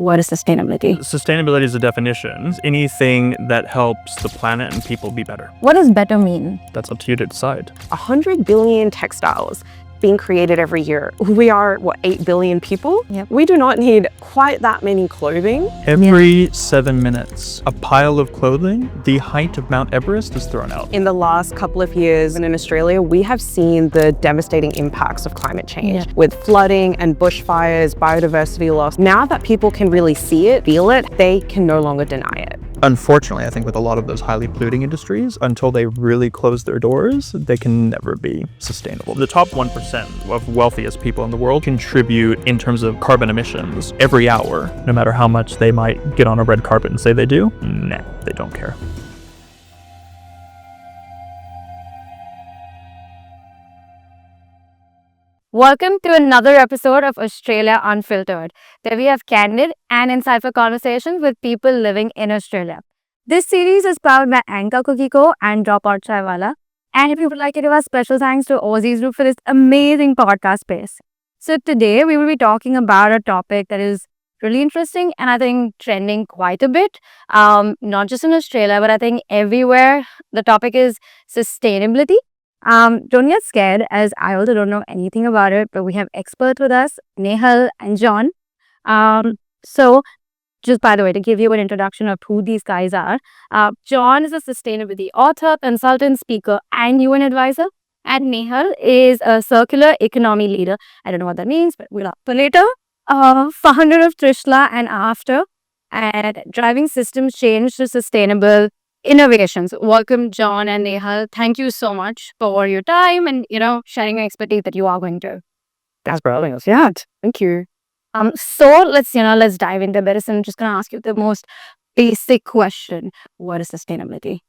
What is sustainability? Sustainability is a definition. Anything that helps the planet and people be better. What does better mean? That's up to you to decide. 100 billion textiles being created every year. We are, 8 billion people? Yep. We do not need quite that many clothing. Every 7 minutes, a pile of clothing the height of Mount Everest is thrown out. In the last couple of years in Australia, we have seen the devastating impacts of climate change with flooding and bushfires, biodiversity loss. Now that people can really see it, feel it, they can no longer deny it. Unfortunately, I think with a lot of those highly polluting industries, until they really close their doors, they can never be sustainable. The top 1% of wealthiest people in the world contribute in terms of carbon emissions every hour, no matter how much they might get on a red carpet and say they do. Nah, they don't care. Welcome to another episode of Australia Unfiltered, where we have candid and insightful conversations with people living in Australia. This series is powered by Anchor Cookie Co. and Dropout Chaiwala. And if you would like to give a special thanks to Aussies Group for this amazing podcast space. So today we will be talking about a topic that is really interesting and I think trending quite a bit, not just in Australia, but I think everywhere. The topic is sustainability. Don't get scared, as I also don't know anything about it, but we have experts with us, Nehal and Jain. So just by the way, to give you an introduction of who these guys are, Jain is a sustainability author, consultant, speaker, and UN advisor. And Nehal is a circular economy leader. I don't know what that means, but we'll for later. Founder of Trishla and After, and driving systems change to sustainable innovations. Welcome, Jain and Nehal. Thank you so much for your time and, sharing your expertise that you are going to. That's brilliant. Yeah, thank you. So let's dive into this. I'm just going to ask you the most basic question. What is sustainability?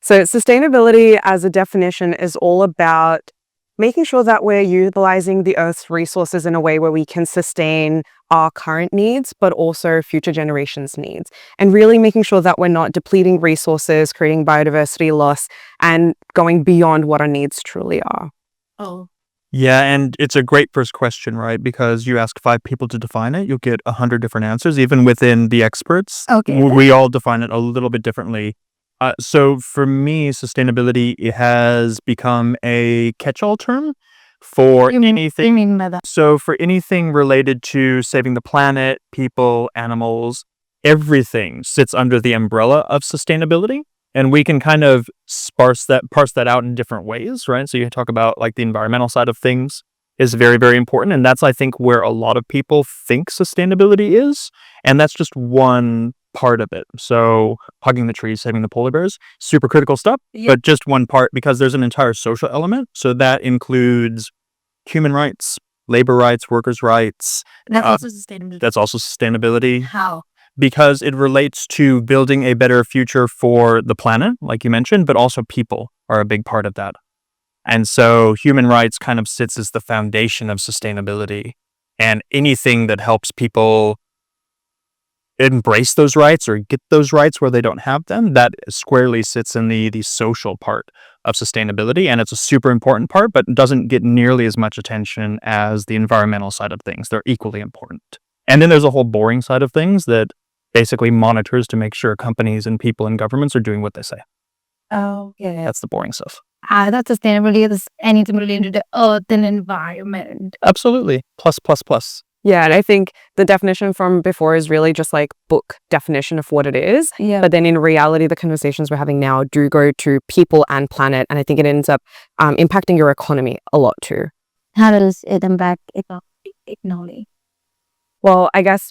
So sustainability as a definition is all about making sure that we're utilizing the Earth's resources in a way where we can sustain our current needs, but also future generations' needs. And really making sure that we're not depleting resources, creating biodiversity loss, and going beyond what our needs truly are. Oh. Yeah, and it's a great first question, right? Because you ask 5 people to define it, you'll get 100 different answers, even within the experts. Okay. We all define it a little bit differently. So for me, sustainability, it has become a catch-all term for anything. What do you mean by that? So for anything related to saving the planet, people, animals, everything sits under the umbrella of sustainability. And we can kind of parse that out in different ways, right? So you talk about like the environmental side of things is very, very important. And that's, I think, where a lot of people think sustainability is. And that's just one part of it. So hugging the trees, saving the polar bears, super critical stuff, but just one part, because there's an entire social element. So that includes human rights, labor rights, workers' rights. That's also sustainability. That's also sustainability. How? Because it relates to building a better future for the planet, like you mentioned, but also people are a big part of that. And so human rights kind of sits as the foundation of sustainability, and anything that helps people embrace those rights or get those rights where they don't have them, that squarely sits in the social part of sustainability. And it's a super important part, but doesn't get nearly as much attention as the environmental side of things. They're equally important. And then there's a whole boring side of things that basically monitors to make sure companies and people and governments are doing what they say. Oh, yeah. That's the boring stuff. That's sustainability. Is anything related to earth and environment. Absolutely. Plus. Yeah, and I think the definition from before is really just like book definition of what it is. Yeah. But then in reality, the conversations we're having now do go to people and planet. And I think it ends up impacting your economy a lot too. How does it impact economy? Well, I guess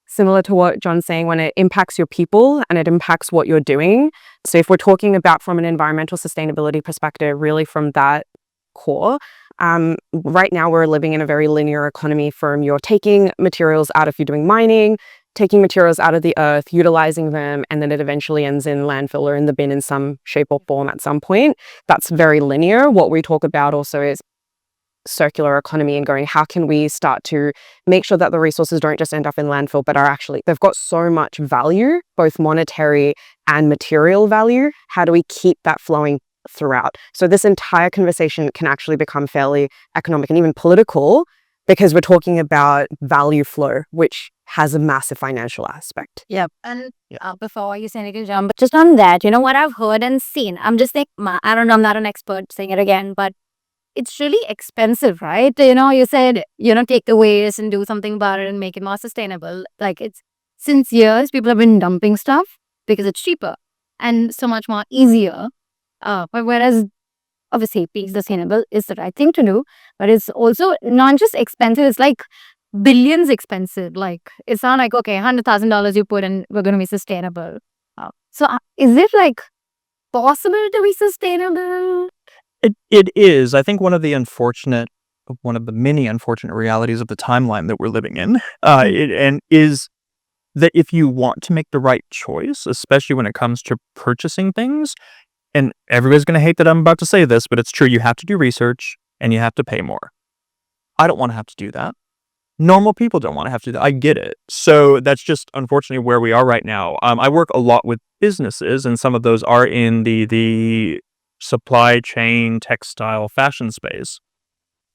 similar to what John's saying, when it impacts your people and it impacts what you're doing. So if we're talking about from an environmental sustainability perspective, really from that core, right now we're living in a very linear economy from you're taking materials out if you're doing mining, taking materials out of the earth, utilizing them, and then it eventually ends in landfill or in the bin in some shape or form at some point. That's very linear. What we talk about also is circular economy and going, how can we start to make sure that the resources don't just end up in landfill, but are actually, they've got so much value, both monetary and material value. How do we keep that flowing throughout? So this entire conversation can actually become fairly economic and even political because we're talking about value flow, which has a massive financial aspect. Yep. And before you say anything, jump, but just on that, you know what I've heard and seen. I'm just like, I don't know, I'm not an expert saying it again, but it's really expensive, right? You know, you said, take the waste and do something about it and make it more sustainable. Like it's since years, people have been dumping stuff because it's cheaper and so much more easier. But whereas obviously being sustainable is the right thing to do, but it's also not just expensive, it's like billions expensive. Like it's not like, okay, $100,000 you put and we're going to be sustainable. So is it like possible to be sustainable? It is. I think one of the many unfortunate realities of the timeline that we're living in, is that if you want to make the right choice, especially when it comes to purchasing things, and everybody's going to hate that I'm about to say this, but it's true, you have to do research and you have to pay more. I don't want to have to do that. Normal people don't want to have to do that. I get it. So that's just unfortunately where we are right now. I work a lot with businesses, and some of those are in the supply chain, textile, fashion space.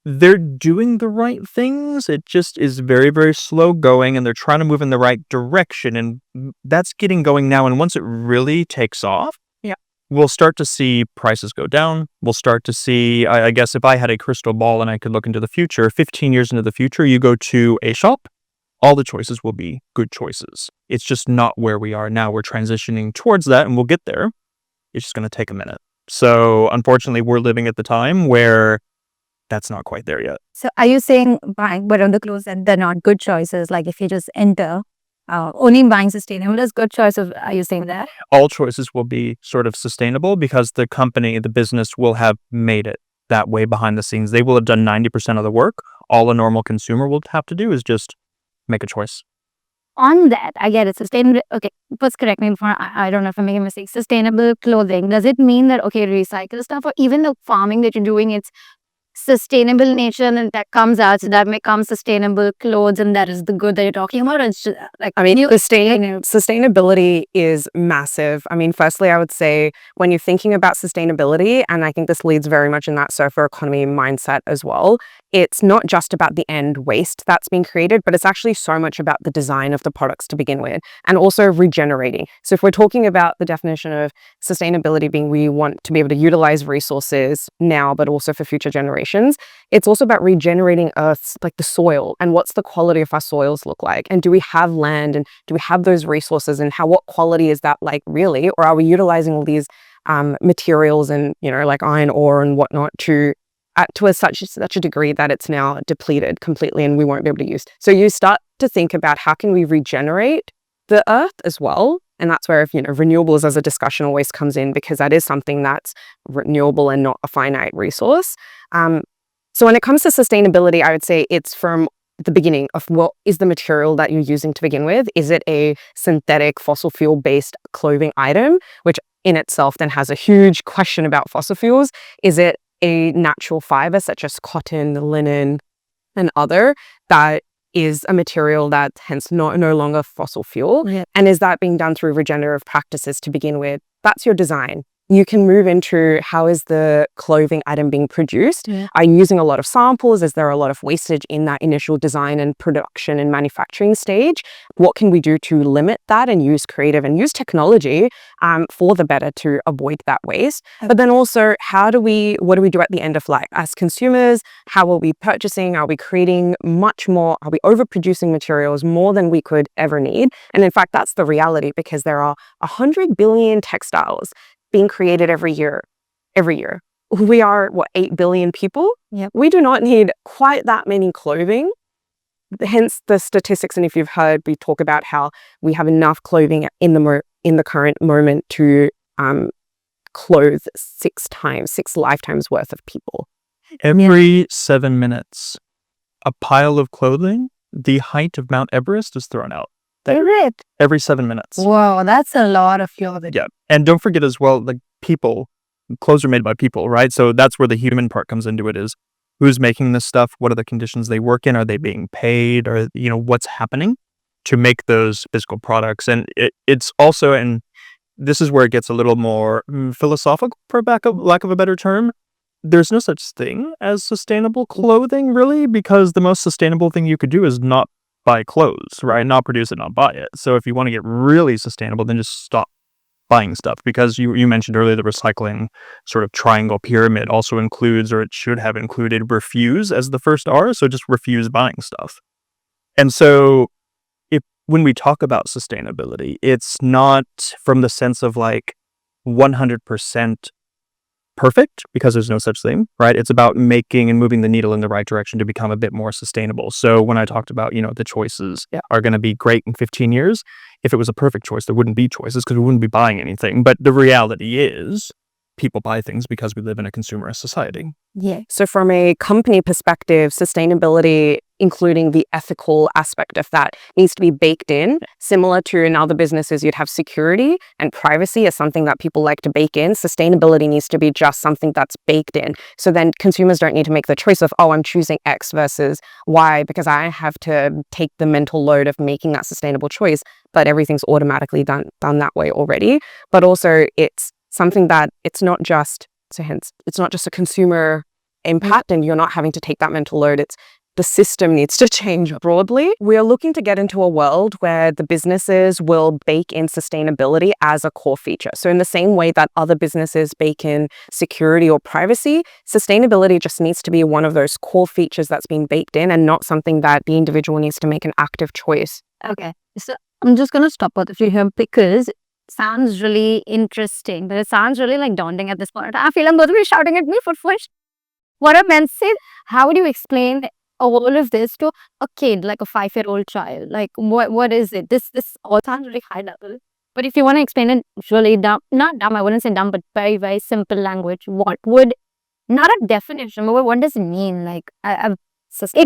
They're doing the right things. It just is very, very slow going, and they're trying to move in the right direction. And that's getting going now. And once it really takes off, we'll start to see prices go down. We'll start to see, I guess if I had a crystal ball and I could look into the future, 15 years into the future, you go to a shop, all the choices will be good choices. It's just not where we are now. We're transitioning towards that, and we'll get there. It's just going to take a minute. So unfortunately, we're living at the time where that's not quite there yet. So are you saying buying but on the clothes that they're not good choices? Like if you just enter, only buying sustainable is good choice. Are you saying that? All choices will be sort of sustainable because the company, the business will have made it that way behind the scenes. They will have done 90% of the work. All a normal consumer will have to do is just make a choice. On that, I get it. Sustainable. Okay, first correct me if I don't know if I'm making a mistake. Sustainable clothing. Does it mean that, okay, recycle stuff, or even the farming that you're doing, it's sustainable nature and that comes out, so that becomes sustainable clothes, and that is the good that you're talking about? Or it's just, like, I mean, sustainability is massive. I mean, firstly, I would say when you're thinking about sustainability, and I think this leads very much in that circular economy mindset as well, it's not just about the end waste that's being created, but it's actually so much about the design of the products to begin with, and also regenerating. So if we're talking about the definition of sustainability being we want to be able to utilize resources now, but also for future generations, it's also about regenerating Earth's, like the soil, and what's the quality of our soils look like, and do we have land, and do we have those resources, and what quality is that like really, or are we utilizing all these materials and like iron ore and whatnot to such a degree that it's now depleted completely and we won't be able to use. So you start to think about how can we regenerate the earth as well. And that's where renewables as a discussion always comes in, because that is something that's renewable and not a finite resource. So when it comes to sustainability, I would say it's from the beginning of what is the material that you're using to begin with. Is it a synthetic fossil fuel based clothing item, which in itself then has a huge question about fossil fuels? Is it a natural fiber such as cotton, linen, and other that is a material that hence no longer fossil fuel? Yeah. And is that being done through regenerative practices to begin with? That's your design. You can move into how is the clothing item being produced? Yeah. Are you using a lot of samples? Is there a lot of wastage in that initial design and production and manufacturing stage? What can we do to limit that and use creative and use technology for the better to avoid that waste? But then also, what do we do at the end of life? As consumers, how are we purchasing? Are we creating much more? Are we overproducing materials more than we could ever need? And in fact, that's the reality, because there are 100 billion textiles being created every year. We are 8 billion people. Yep. We do not need quite that many clothing, hence the statistics. And if you've heard, we talk about how we have enough clothing in the current moment to clothe 6 lifetimes worth of people. Every 7 minutes, a pile of clothing the height of Mount Everest is thrown out. Every 7 minutes. Wow, that's a lot of clothing. Yeah. And don't forget as well, like clothes are made by people, right? So that's where the human part comes into it, is who's making this stuff? What are the conditions they work in? Are they being paid? Or, what's happening to make those physical products? And it's also, and this is where it gets a little more philosophical, for lack of a better term. there's no such thing as sustainable clothing, really, because the most sustainable thing you could do is not buy clothes, right? Not produce it, not buy it. So if you want to get really sustainable, then just stop buying stuff, because you mentioned earlier the recycling sort of triangle pyramid also includes, or it should have included, refuse as the first R. So just refuse buying stuff. And so when we talk about sustainability, it's not from the sense of like 100% perfect, because there's no such thing, right? It's about making and moving the needle in the right direction to become a bit more sustainable. So when I talked about, the choices are going to be great in 15 years, if it was a perfect choice, there wouldn't be choices because we wouldn't be buying anything. But the reality is people buy things because we live in a consumerist society. Yeah. So from a company perspective, sustainability, including the ethical aspect of that, needs to be baked in. Similar to in other businesses, you'd have security and privacy as something that people like to bake in. Sustainability needs to be just something that's baked in. So then consumers don't need to make the choice of, I'm choosing X versus Y, because I have to take the mental load of making that sustainable choice, but everything's automatically done that way already. But also it's something that it's not just a consumer impact, and you're not having to take that mental load. It's the system needs to change broadly. We are looking to get into a world where the businesses will bake in sustainability as a core feature. So in the same way that other businesses bake in security or privacy, sustainability just needs to be one of those core features that's been baked in, and not something that the individual needs to make an active choice. Okay. So I'm just going to stop both of you here because it sounds really interesting, but it sounds really like daunting at this point. I feel like both of you shouting at me for first. What I meant to say, how would you explain all of this to a kid, like a 5-year-old child? Like, what is it? This all sounds really high level. But if you want to explain it really dumb, not dumb, I wouldn't say dumb, but very, very simple language, what would, not a definition, but what does it mean? Like, it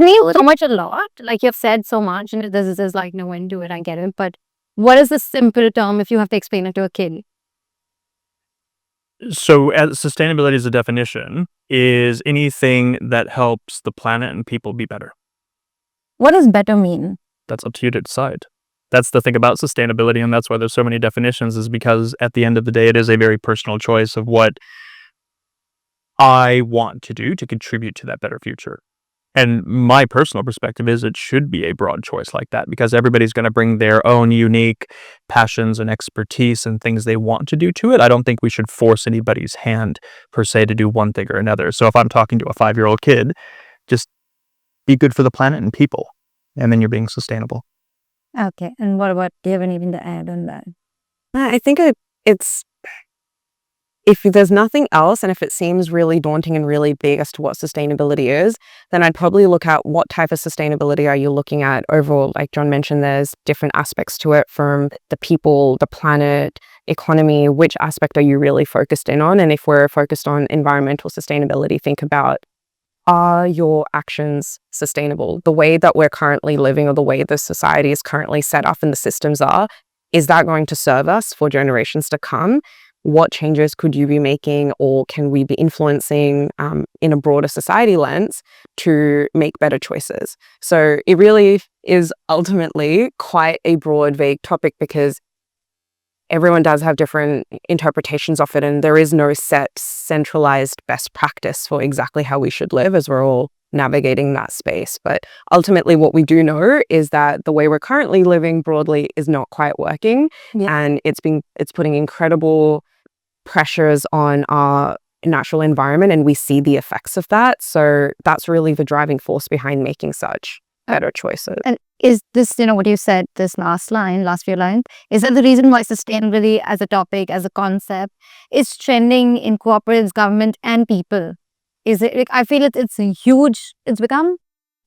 means so much a lot. Like, you've said so much, and this is like, no one do it, I get it. But what is the simple term if you have to explain it to a kid? So as sustainability as a definition is anything that helps the planet and people be better. What does better mean? That's up to you to decide. That's the thing about sustainability, and that's why there's so many definitions, is because at the end of the day, it is a very personal choice of what I want to do to contribute to that better future. And my personal perspective is it should be a broad choice like that, because everybody's going to bring their own unique passions and expertise and things they want to do to it. I don't think we should force anybody's hand per se to do one thing or another. So if I'm talking to a 5-year-old kid, just be good for the planet and people, and then you're being sustainable. Okay. And what about, do you have anything to add on that? I think it's, if there's nothing else, and if it seems really daunting and really big as to what sustainability is, then I'd probably look at what type of sustainability are you looking at overall. Like John mentioned, there's different aspects to it, from the people, the planet, economy. Which aspect are you really focused in on? And if we're focused on environmental sustainability, think about, are your actions sustainable? The way that we're currently living, or the way the society is currently set up and the systems are, is that going to serve us for generations to come? What changes could you be making, or can we be influencing in a broader society lens to make better choices? So it really is ultimately quite a broad, vague topic, because everyone does have different interpretations of it, and there is no set centralized best practice for exactly how we should live, as we're all navigating that space. But ultimately what we do know is that the way we're currently living broadly is not quite working. And it's putting incredible pressures on our natural environment, and we see the effects of that. So that's really the driving force behind making such better choices. And is this, what you said, this last few lines, is that the reason why sustainability as a topic, as a concept, is trending in corporates, government, and people? Is it, I feel it's huge. It's become,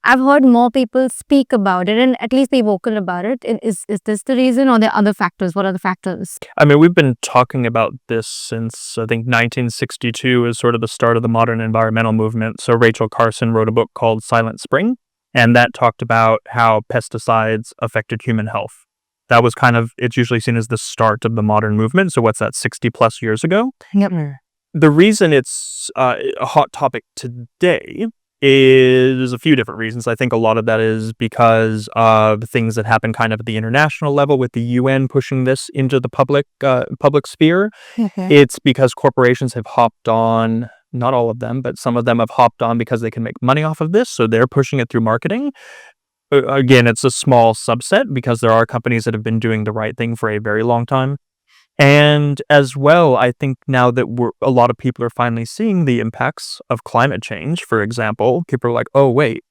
I've heard more people speak about it and at least be vocal about it. Is this the reason, or are there other factors? What are the factors? I mean, we've been talking about this since, I think, 1962 is sort of the start of the modern environmental movement. So Rachel Carson wrote a book called Silent Spring, and that talked about how pesticides affected human health. That was kind of, it's usually seen as the start of the modern movement. So what's that, 60 plus years ago? Yep. The reason it's a hot topic today is a few different reasons. I think a lot of that is because of things that happen kind of at the international level, with the UN pushing this into the public sphere. Okay. It's because corporations have hopped on not all of them, but some of them have hopped on because they can make money off of this, so they're pushing it through marketing. Again, it's a small subset because there are companies that have been doing the right thing for a very long time. And as well, I think now that a lot of people are finally seeing the impacts of climate change, for example, people are like, oh, wait,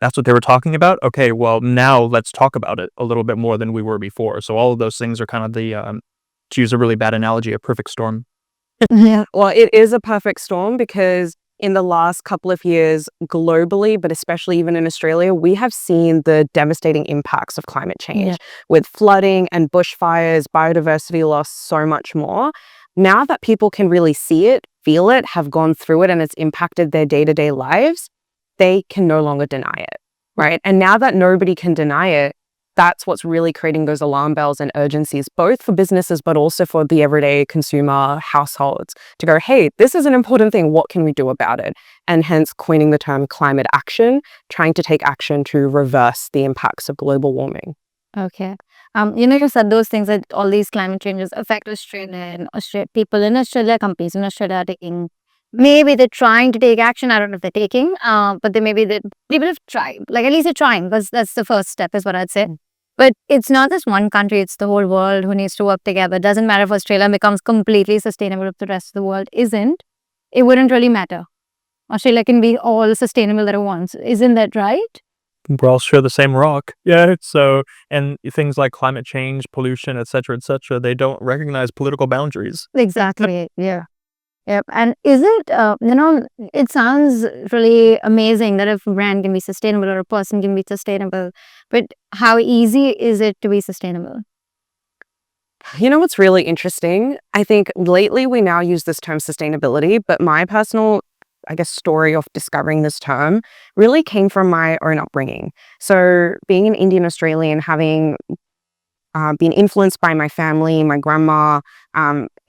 that's what they were talking about? Okay, well, now let's talk about it a little bit more than we were before. So all of those things are kind of to use a really bad analogy, a perfect storm. Yeah. Well, it is a perfect storm because in the last couple of years globally, but especially even in Australia, we have seen the devastating impacts of climate change with flooding and bushfires, biodiversity loss, so much more. Now that people can really see it, feel it, have gone through it, and it's impacted their day-to-day lives, they can no longer deny it, right? And now that nobody can deny it, that's what's really creating those alarm bells and urgencies, both for businesses, but also for the everyday consumer households to go, hey, this is an important thing. What can we do about it? And hence coining the term climate action, trying to take action to reverse the impacts of global warming. Okay. You said those things that all these climate changes affect Australia and people in Australia, companies in Australia are taking. Maybe they're trying to take action. I don't know if they're taking, but people have tried. Like at least they're trying because that's the first step, is what I'd say. But it's not just one country; it's the whole world who needs to work together. It doesn't matter if Australia becomes completely sustainable if the rest of the world isn't. It wouldn't really matter. Australia can be all sustainable that it wants. Isn't that right? We're all share the same rock. Yeah. So, and things like climate change, pollution, etc., they don't recognize political boundaries. Exactly. Yeah. Yep. And is it, it sounds really amazing that if a brand can be sustainable or a person can be sustainable, but how easy is it to be sustainable? You know what's really interesting? I think lately we now use this term sustainability, but my personal, I guess, story of discovering this term really came from my own upbringing. So being an Indian Australian, having been influenced by my family, my grandma,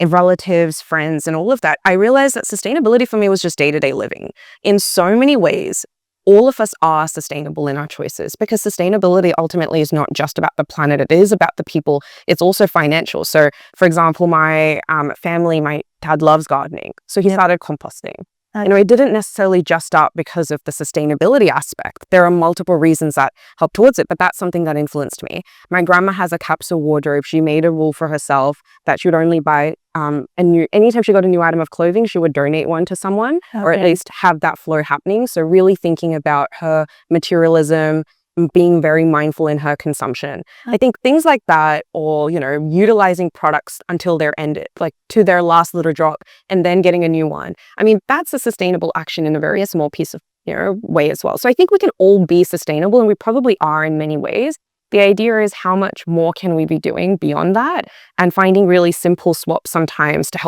relatives, friends, and all of that, I realized that sustainability for me was just day-to-day living. In so many ways, all of us are sustainable in our choices because sustainability ultimately is not just about the planet, it is about the people. It's also financial. So, for example, my family, my dad loves gardening, so he started composting. It didn't necessarily just start because of the sustainability aspect. There are multiple reasons that help towards it, but that's something that influenced me. My grandma has a capsule wardrobe. She made a rule for herself that she would only buy anytime she got a new item of clothing, she would donate one to someone, or at least have that flow happening. So really thinking about her materialism, being very mindful in her consumption. I think things like that, or, utilizing products until they're ended, like to their last little drop and then getting a new one. I mean, that's a sustainable action in a very small piece of, way as well. So I think we can all be sustainable, and we probably are in many ways. The idea is how much more can we be doing beyond that, and finding really simple swaps sometimes to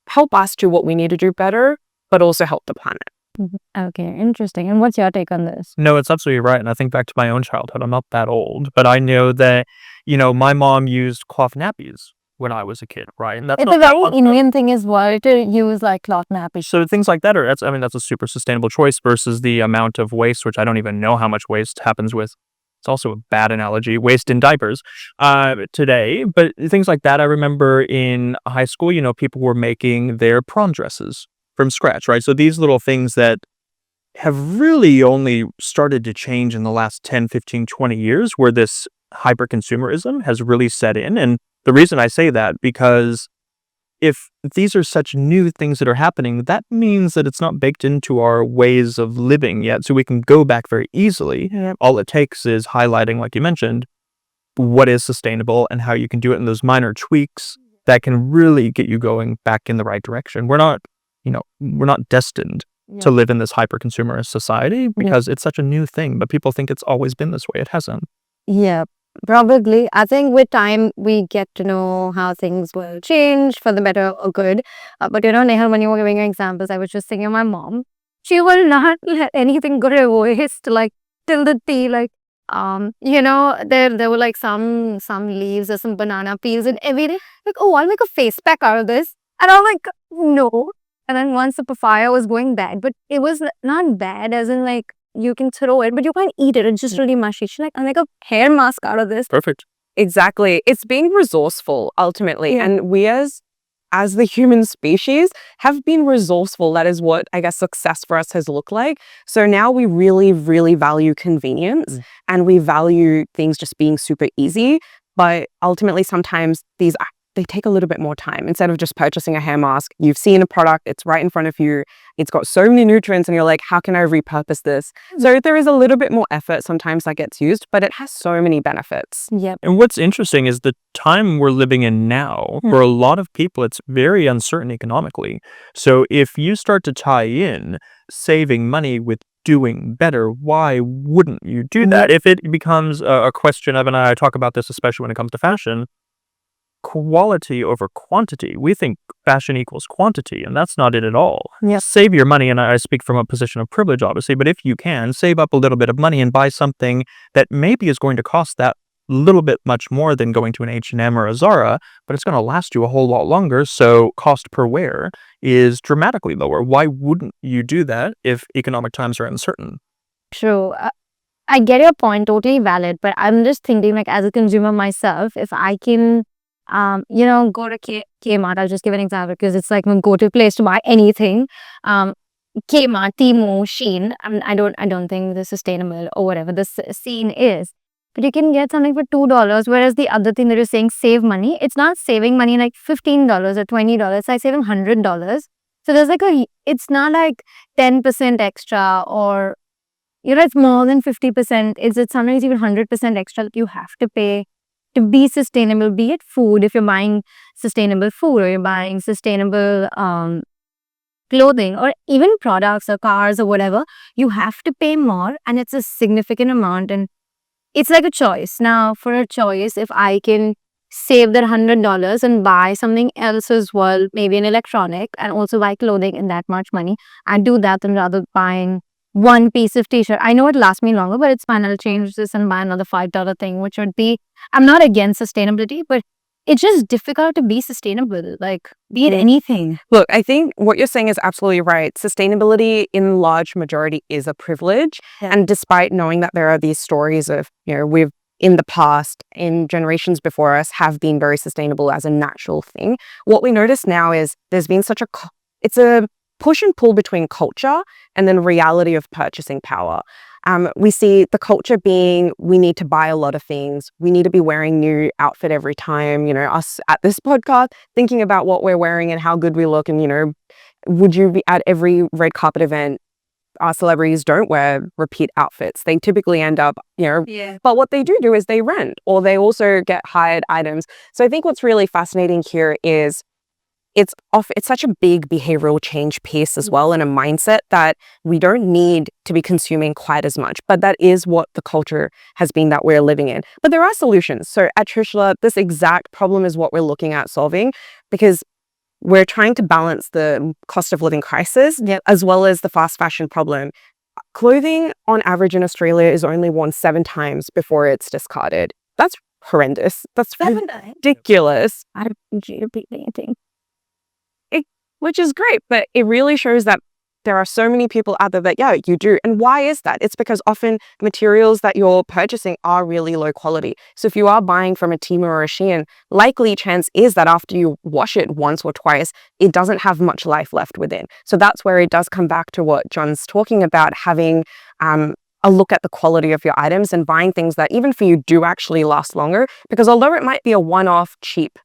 help us do what we need to do better, but also help the planet. Okay, interesting. And what's your take on this? No, it's absolutely right. And I think back to my own childhood. I'm not that old, but I know that, my mom used cloth nappies when I was a kid, right? And that's It's a very Indian thing as well to use like cloth nappies. So things like that that's a super sustainable choice versus the amount of waste, which I don't even know how much waste happens with. It's also a bad analogy, waste in diapers today. But things like that, I remember in high school, people were making their prom dresses from scratch, right? So these little things that have really only started to change in the last 10, 15, 20 years, where this hyper-consumerism has really set in. And the reason I say that, because if these are such new things that are happening, that means that it's not baked into our ways of living yet. So we can go back very easily. All it takes is highlighting, like you mentioned, what is sustainable and how you can do it in those minor tweaks that can really get you going back in the right direction. We're not destined to live in this hyper-consumerist society because it's such a new thing, but people think it's always been this way. It hasn't. Yeah, probably. I think with time, we get to know how things will change for the better or good. But Nehal, when you were giving your examples, I was just thinking of my mom. She will not let anything go to waste, like till the tea. Like, there were like some leaves or some banana peels and everything. Like, oh, I'll make a face pack out of this. And I was like, no. And then once the papaya was going bad, but it was not bad as in like you can throw it, but you can't eat it. It's just really mushy. She's like, I'll make a hair mask out of this. Perfect. Exactly. It's being resourceful ultimately. And we as as the human species, have been resourceful. That is what, I guess, success for us has looked like. So now we really, really value convenience and we value things just being super easy. But ultimately, sometimes they take a little bit more time. Instead of just purchasing a hair mask, you've seen a product, it's right in front of you, it's got so many nutrients, and you're like, how can I repurpose this? So there is a little bit more effort sometimes that gets used, but it has so many benefits. Yep. And what's interesting is the time we're living in now, for a lot of people, it's very uncertain economically. So if you start to tie in saving money with doing better, why wouldn't you do that? If it becomes a question of, and I talk about this especially when it comes to fashion, quality over quantity. We think fashion equals quantity, and that's not it at all. Save your money, and I speak from a position of privilege, obviously, but if you can, save up a little bit of money and buy something that maybe is going to cost that little bit much more than going to an H&M or a Zara, but it's going to last you a whole lot longer, so cost per wear is dramatically lower. Why wouldn't you do that if economic times are uncertain? True. I get your point, totally valid, but I'm just thinking, like, as a consumer myself, if I can go to Kmart, I'll just give an example because it's like my go-to place to buy anything. Kmart, Temu, Shein. I don't think the sustainable or whatever the scene is, but you can get something for $2. Whereas the other thing that you're saying, save money, it's not saving money like $15 or $20. It's like saving $100. So there's like it's not like 10% extra or it's more than 50%. It's sometimes even 100% extra that you have to pay to be sustainable, be it food, if you're buying sustainable food or you're buying sustainable clothing or even products or cars or whatever, you have to pay more and it's a significant amount and it's like a choice. Now, for a choice, if I can save that $100 and buy something else as well, maybe an electronic and also buy clothing in that much money, I do that than rather buying one piece of t-shirt. I know it lasts me longer, but it's fine. I'll change this and buy another $5 thing, which would be, I'm not against sustainability, but it's just difficult to be sustainable, like be it anything. Look, I think what you're saying is absolutely right. Sustainability in large majority is a privilege. And despite knowing that there are these stories of, we've in the past, in generations before us, have been very sustainable as a natural thing. What we notice now is there's been it's a push and pull between culture and then reality of purchasing power. We see the culture being, we need to buy a lot of things. We need to be wearing new outfit every time. Us at this podcast, thinking about what we're wearing and how good we look. And, would you be at every red carpet event? Our celebrities don't wear repeat outfits. They typically end up, but what they do is they rent or they also get hired items. So I think what's really fascinating here is it's such a big behavioral change piece as well, and a mindset that we don't need to be consuming quite as much. But that is what the culture has been that we're living in. But there are solutions. So at Trishla, this exact problem is what we're looking at solving, because we're trying to balance the cost of living crisis as well as the fast fashion problem. Clothing on average in Australia is only worn 7 times before it's discarded. That's horrendous. That's ridiculous. I don't repeat anything. Which is great, but it really shows that there are so many people out there that, you do. And why is that? It's because often materials that you're purchasing are really low quality. So if you are buying from a Temu or a Shein, likely chance is that after you wash it once or twice, it doesn't have much life left within. So that's where it does come back to what John's talking about, having a look at the quality of your items and buying things that even for you do actually last longer. Because although it might be a one-off cheap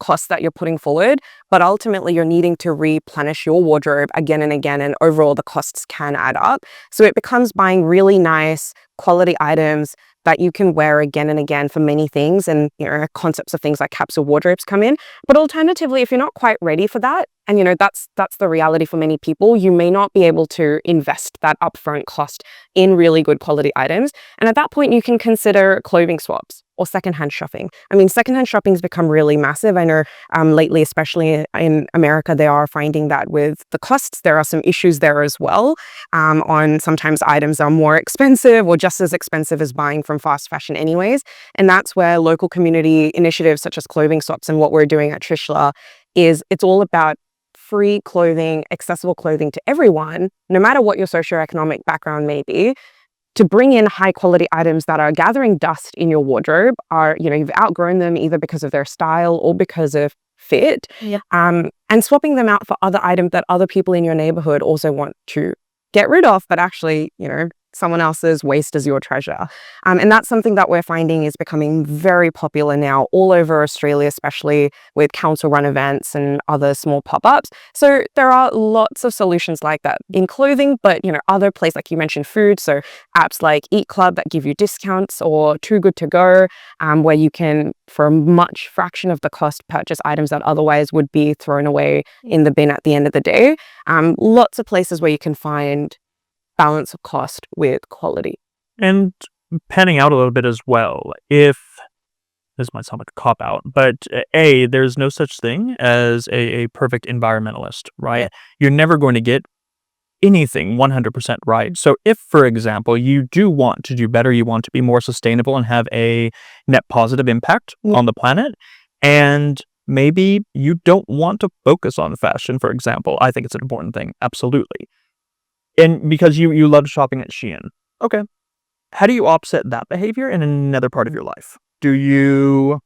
cost that you're putting forward, but ultimately you're needing to replenish your wardrobe again and again, and overall the costs can add up. So it becomes buying really nice quality items that you can wear again and again for many things, and concepts of things like capsule wardrobes come in. But alternatively, if you're not quite ready for that, and that's the reality for many people, you may not be able to invest that upfront cost in really good quality items. And at that point, you can consider clothing swaps or secondhand shopping. I mean, secondhand shopping has become really massive. I know lately, especially in America, they are finding that with the costs, there are some issues there as well. On sometimes items are more expensive or just as expensive as buying from fast fashion anyways. And that's where local community initiatives such as clothing swaps and what we're doing at Trishla it's all about free clothing, accessible clothing to everyone, no matter what your socioeconomic background may be, to bring in high quality items that are gathering dust in your wardrobe, you've outgrown them either because of their style or because of fit. Yeah. And swapping them out for other items that other people in your neighborhood also want to get rid of, but actually, someone else's waste is your treasure. And that's something that we're finding is becoming very popular now all over Australia, especially with council run events and other small pop-ups. So there are lots of solutions like that in clothing, but other places, like you mentioned, food. So apps like Eat Club that give you discounts, or Too Good To Go, where you can, for a much fraction of the cost, purchase items that otherwise would be thrown away in the bin at the end of the day. Lots of places where you can find balance of cost with quality. And panning out a little bit as well, if this might sound like a cop-out, but there's no such thing as a perfect environmentalist, right? You're never going to get anything 100% right. So if, for example, you do want to do better, you want to be more sustainable and have a net positive impact on the planet, and maybe you don't want to focus on fashion, for example, I think it's an important thing, absolutely. And because you love shopping at Shein. Okay. How do you offset that behavior in another part of your life? Do you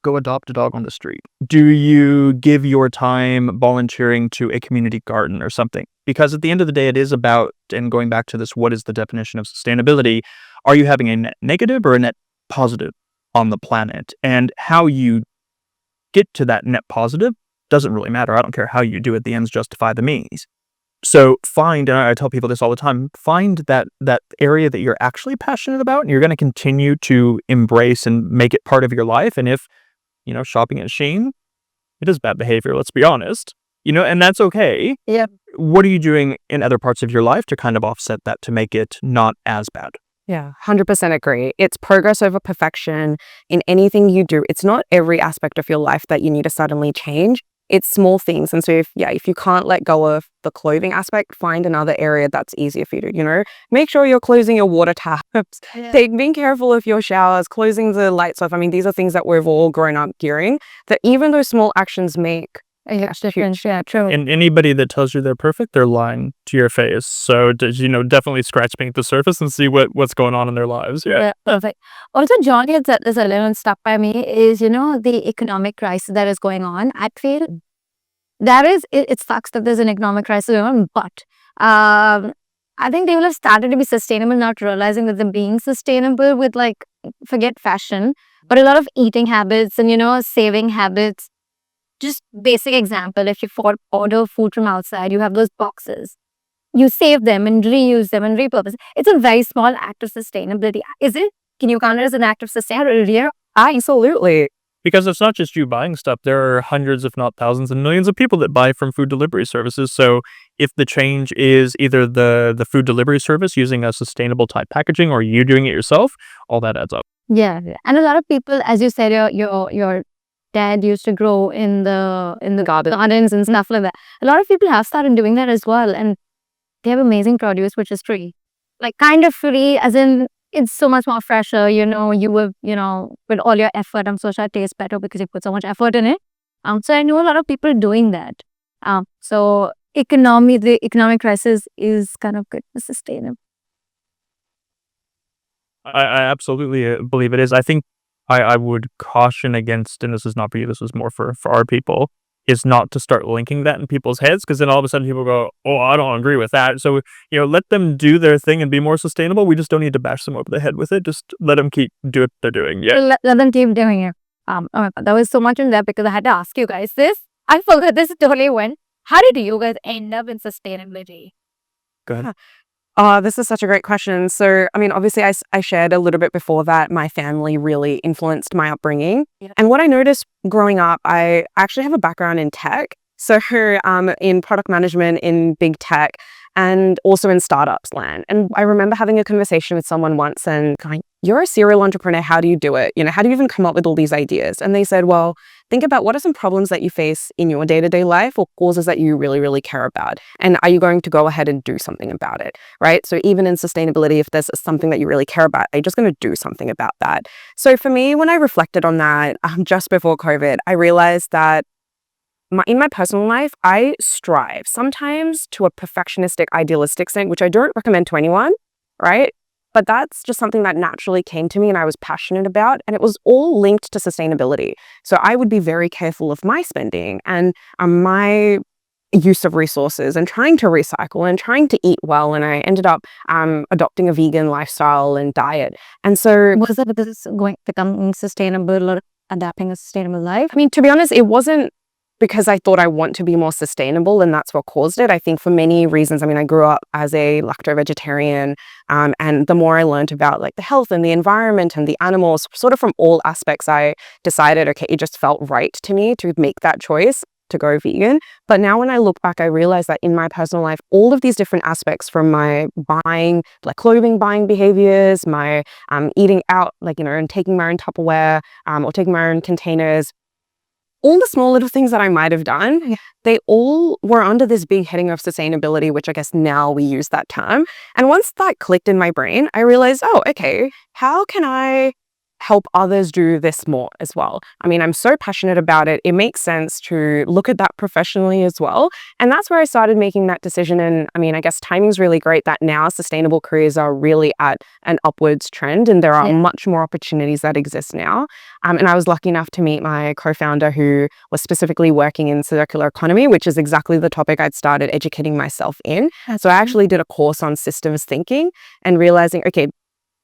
go adopt a dog on the street? Do you give your time volunteering to a community garden or something? Because at the end of the day, it is about, and going back to this, what is the definition of sustainability? Are you having a net negative or a net positive on the planet? And how you get to that net positive doesn't really matter. I don't care how you do it. The ends justify the means. So find, and I tell people this all the time, find that area that you're actually passionate about, and you're going to continue to embrace and make it part of your life. And if, shopping at Shein, it is bad behavior, let's be honest, and that's okay. Yeah. What are you doing in other parts of your life to kind of offset that, to make it not as bad? Yeah, 100% agree. It's progress over perfection in anything you do. It's not every aspect of your life that you need to suddenly change. It's small things. And so if you can't let go of the clothing aspect, find another area that's easier for you to, make sure you're closing your water taps, being careful of your showers, closing the lights off. I mean, these are things that we've all grown up hearing, that even those small actions make a difference. Yeah, true. And anybody that tells you they're perfect, they're lying to your face. So, definitely scratch beneath the surface and see what's going on in their lives. Yeah. Perfect. Also, John had said this earlier and stuck by me is, the economic crisis that is going on. I feel that is, it sucks that there's an economic crisis going on, but I think they will have started to be sustainable, not realizing that they're being sustainable with, forget fashion, but a lot of eating habits and, saving habits. Just basic example, if you order food from outside, you have those boxes. You save them and reuse them and repurpose. It's a very small act of sustainability. Is it? Can you count it as an act of sustainability? Absolutely. Because it's not just you buying stuff. There are hundreds, if not thousands, and millions of people that buy from food delivery services. So if the change is either the food delivery service using a sustainable type packaging, or you doing it yourself, all that adds up. Yeah, and a lot of people, as you said, your dad used to grow in the gardens and stuff like that. A lot of people have started doing that as well, and they have amazing produce which is free, kind of free, as in it's so much more fresher. You will, with all your effort, I'm so sure it tastes better because you put so much effort in it. So I know a lot of people doing that. So the economic crisis is kind of good for sustainable. I absolutely believe it is. I think I would caution against, and this is not for you, this is more for our people, is not to start linking that in people's heads, because then all of a sudden people go, oh, I don't agree with that. So, let them do their thing and be more sustainable. We just don't need to bash them over the head with it. Just let them keep do what they're doing. Yeah. Let them keep doing it. Oh my God, there was so much in there because I had to ask you guys this. I forgot this totally went. How did you guys end up in sustainability? Go ahead. This is such a great question. So, I mean, obviously, I shared a little bit before that my family really influenced my upbringing. Yeah. And what I noticed growing up, I actually have a background in tech. So, in product management in big tech, and also in startups land. And I remember having a conversation with someone once and going, you're a serial entrepreneur. How do you do it? How do you even come up with all these ideas? And they said, well, think about what are some problems that you face in your day-to-day life, or causes that you really, really care about? And are you going to go ahead and do something about it, right? So even in sustainability, if there's something that you really care about, are you just going to do something about that? So for me, when I reflected on that just before COVID, I realized that in my personal life, I strive sometimes to a perfectionistic, idealistic thing, which I don't recommend to anyone, right? But that's just something that naturally came to me and I was passionate about. And it was all linked to sustainability. So I would be very careful of my spending and my use of resources and trying to recycle and trying to eat well. And I ended up adopting a vegan lifestyle and diet. And so Was it because it's becoming sustainable or adapting a sustainable life? I mean, to be honest, it wasn't because I thought I want to be more sustainable and that's what caused it. I think for many reasons, I mean, I grew up as a lacto-vegetarian, and the more I learned about like the health and the environment and the animals, sort of from all aspects, I decided, okay, it just felt right to me to make that choice to go vegan. But now when I look back, I realize that in my personal life, all of these different aspects from my buying, like clothing buying behaviors, my eating out, like, you know, and taking my own Tupperware or taking my own containers, all the small little things that I might have done, they all were under this big heading of sustainability, which I guess now we use that term. And once that clicked in my brain, I realized, oh, okay, how can I help others do this more as well? I mean, I'm so passionate about it. It makes sense to look at that professionally as well. And that's where I started making that decision. And I mean, I guess timing's really great that now sustainable careers are really at an upwards trend and there are much more opportunities that exist now. And I was lucky enough to meet my co-founder who was specifically working in circular economy, which is exactly the topic I'd started educating myself in. So I actually did a course on systems thinking and realizing, okay,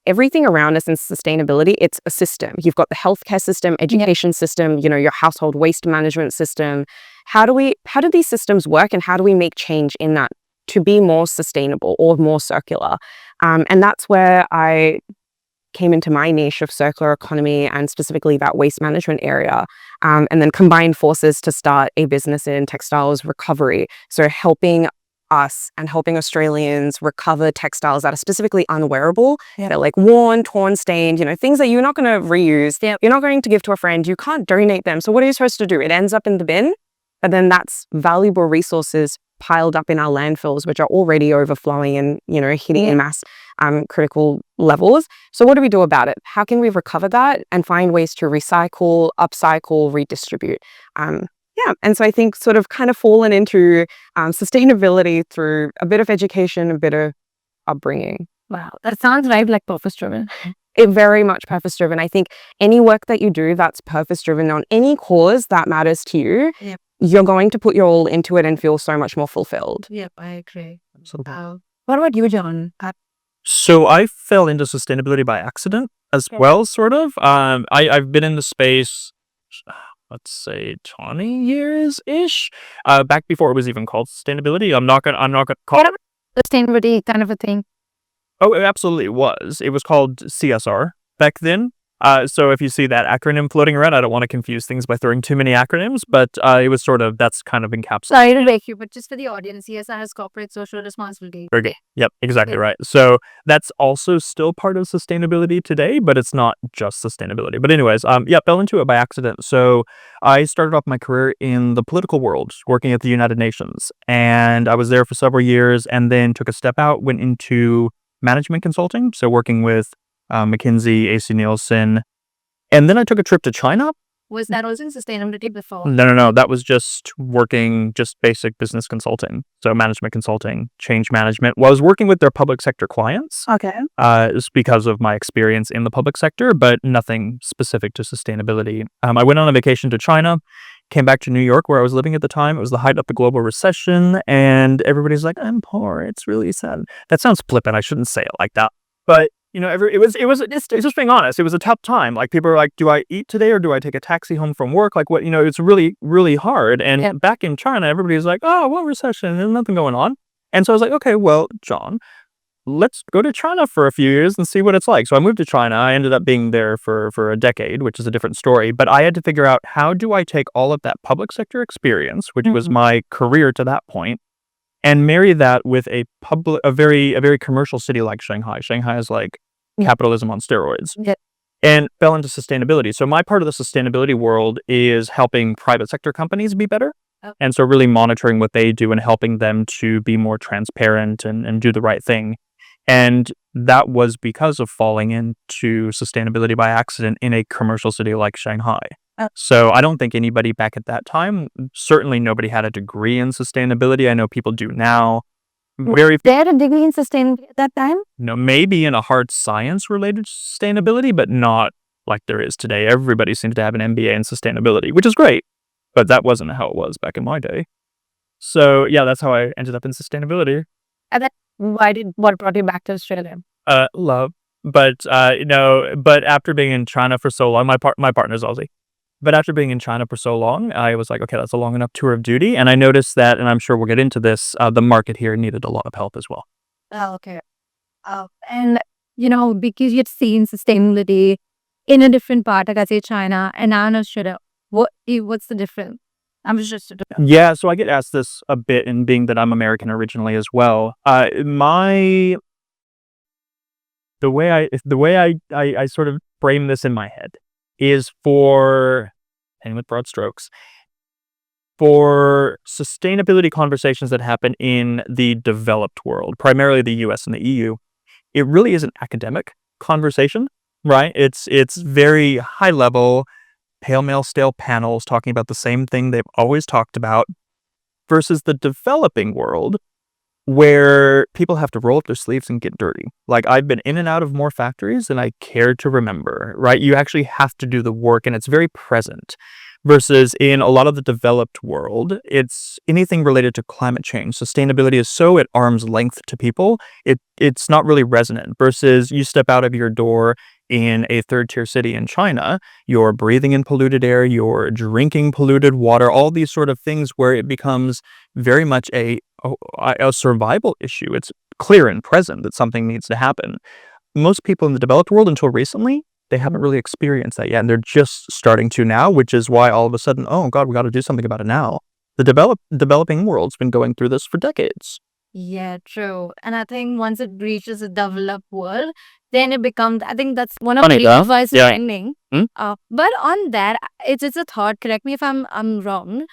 everything around us in sustainability, it's a system. You've got the healthcare system, education system, you know, your household waste management system. How do these systems work and how do we make change in that to be more sustainable or more circular? And that's where I came into my niche of circular economy and specifically that waste management area, and then combined forces to start a business in textiles recovery. So helping us and helping Australians recover textiles that are specifically unwearable. They're like worn, torn, stained, you know, things that you're not going to reuse. You're not going to give to a friend. You can't donate them. So what are you supposed to do? It ends up in the bin, but then that's valuable resources piled up in our landfills, which are already overflowing and, you know, hitting in mass critical levels. So what do we do about it? How can we recover that and find ways to recycle, upcycle, redistribute? And so I think sort of kind of fallen into sustainability through a bit of education, a bit of upbringing. Wow, that sounds right, like purpose-driven. It very much purpose-driven. I think any work that you do that's purpose-driven on any cause that matters to you, you're going to put your all into it and feel so much more fulfilled. Yep, I agree. Absolutely. What about you, John? So I fell into sustainability by accident as well, sort of. I've been in the space, let's say 20 years-ish, back before it was even called sustainability. I'm not gonna call it. Sustainability kind of a thing. Oh, it absolutely was. It was called CSR back then. So if you see that acronym floating around, I don't want to confuse things by throwing too many acronyms, but it was sort of, that's kind of encapsulated. Sorry to break you, but just for the audience, CSR is corporate social responsibility. Okay. Yep, exactly right. So that's also still part of sustainability today, but it's not just sustainability. But anyways, fell into it by accident. So I started off my career in the political world, working at the United Nations, and I was there for several years and then took a step out, went into management consulting. So working with McKinsey, AC Nielsen. And then I took a trip to China. Was that also in sustainability before? No. That was just working, just basic business consulting. So management consulting, change management. Well, I was working with their public sector clients. Okay. It's because of my experience in the public sector, but nothing specific to sustainability. I went on a vacation to China, came back to New York where I was living at the time. It was the height of the global recession. And everybody's like, I'm poor. It's really sad. That sounds flippant. I shouldn't say it like that. But you know, it was just being honest. It was a tough time. Like people are like, do I eat today or do I take a taxi home from work? Like what, you know, it's really, really hard. And back in China, everybody's like, oh, well, recession, there's nothing going on. And so I was like, okay, well, John, let's go to China for a few years and see what it's like. So I moved to China. I ended up being there for a decade, which is a different story. But I had to figure out, how do I take all of that public sector experience, which was my career to that point, and marry that with a very commercial city like Shanghai. Shanghai is like capitalism on steroids, and fell into sustainability. So my part of the sustainability world is helping private sector companies be better. And so really monitoring what they do and helping them to be more transparent and do the right thing. And that was because of falling into sustainability by accident in a commercial city like Shanghai. So I don't think anybody back at that time, certainly nobody had a degree in sustainability. I know people do now. very There a degree in sustainability at that time? maybe in a hard science related sustainability, but not like there is today. Everybody seems to have an MBA in sustainability, which is great, but that wasn't how it was back in my day. So yeah, that's how I ended up in sustainability. And then what brought you back to Australia? Love, but but after being in China for so long, my partner's Aussie. But after being in China for so long, I was like, okay, that's a long enough tour of duty. And I noticed that, and I'm sure we'll get into this, the market here needed a lot of help as well. Oh, okay. And because you'd seen sustainability in a different part, like I say China, and now in Australia, what's the difference? I'm just Yeah, so I get asked this a bit, in being that I'm American originally as well. The way I sort of frame this in my head is and with broad strokes, for sustainability conversations that happen in the developed world, primarily the US and the EU, it really is an academic conversation, right? It's very high level, pale male stale panels talking about the same thing they've always talked about, versus the developing world, where people have to roll up their sleeves and get dirty. Like, I've been in and out of more factories than I care to remember, right? You actually have to do the work, and it's very present. Versus in a lot of the developed world, it's anything related to climate change. Sustainability is so at arm's length to people, it's not really resonant. Versus you step out of your door in a third-tier city in China, you're breathing in polluted air, you're drinking polluted water, all these sort of things where it becomes very much a survival issue. It's clear and present that something needs to happen. Most people in the developed world, until recently, they haven't really experienced that yet, and they're just starting to now, which is why all of a sudden, oh God, we got to do something about it now. The developing world's been going through this for decades. Yeah, true. And I think once it reaches a developed world, then it becomes, I think that's one of Funny, the though. reasons why it's Yeah. trending. Hmm? But on that, it's a thought, correct me if I'm wrong.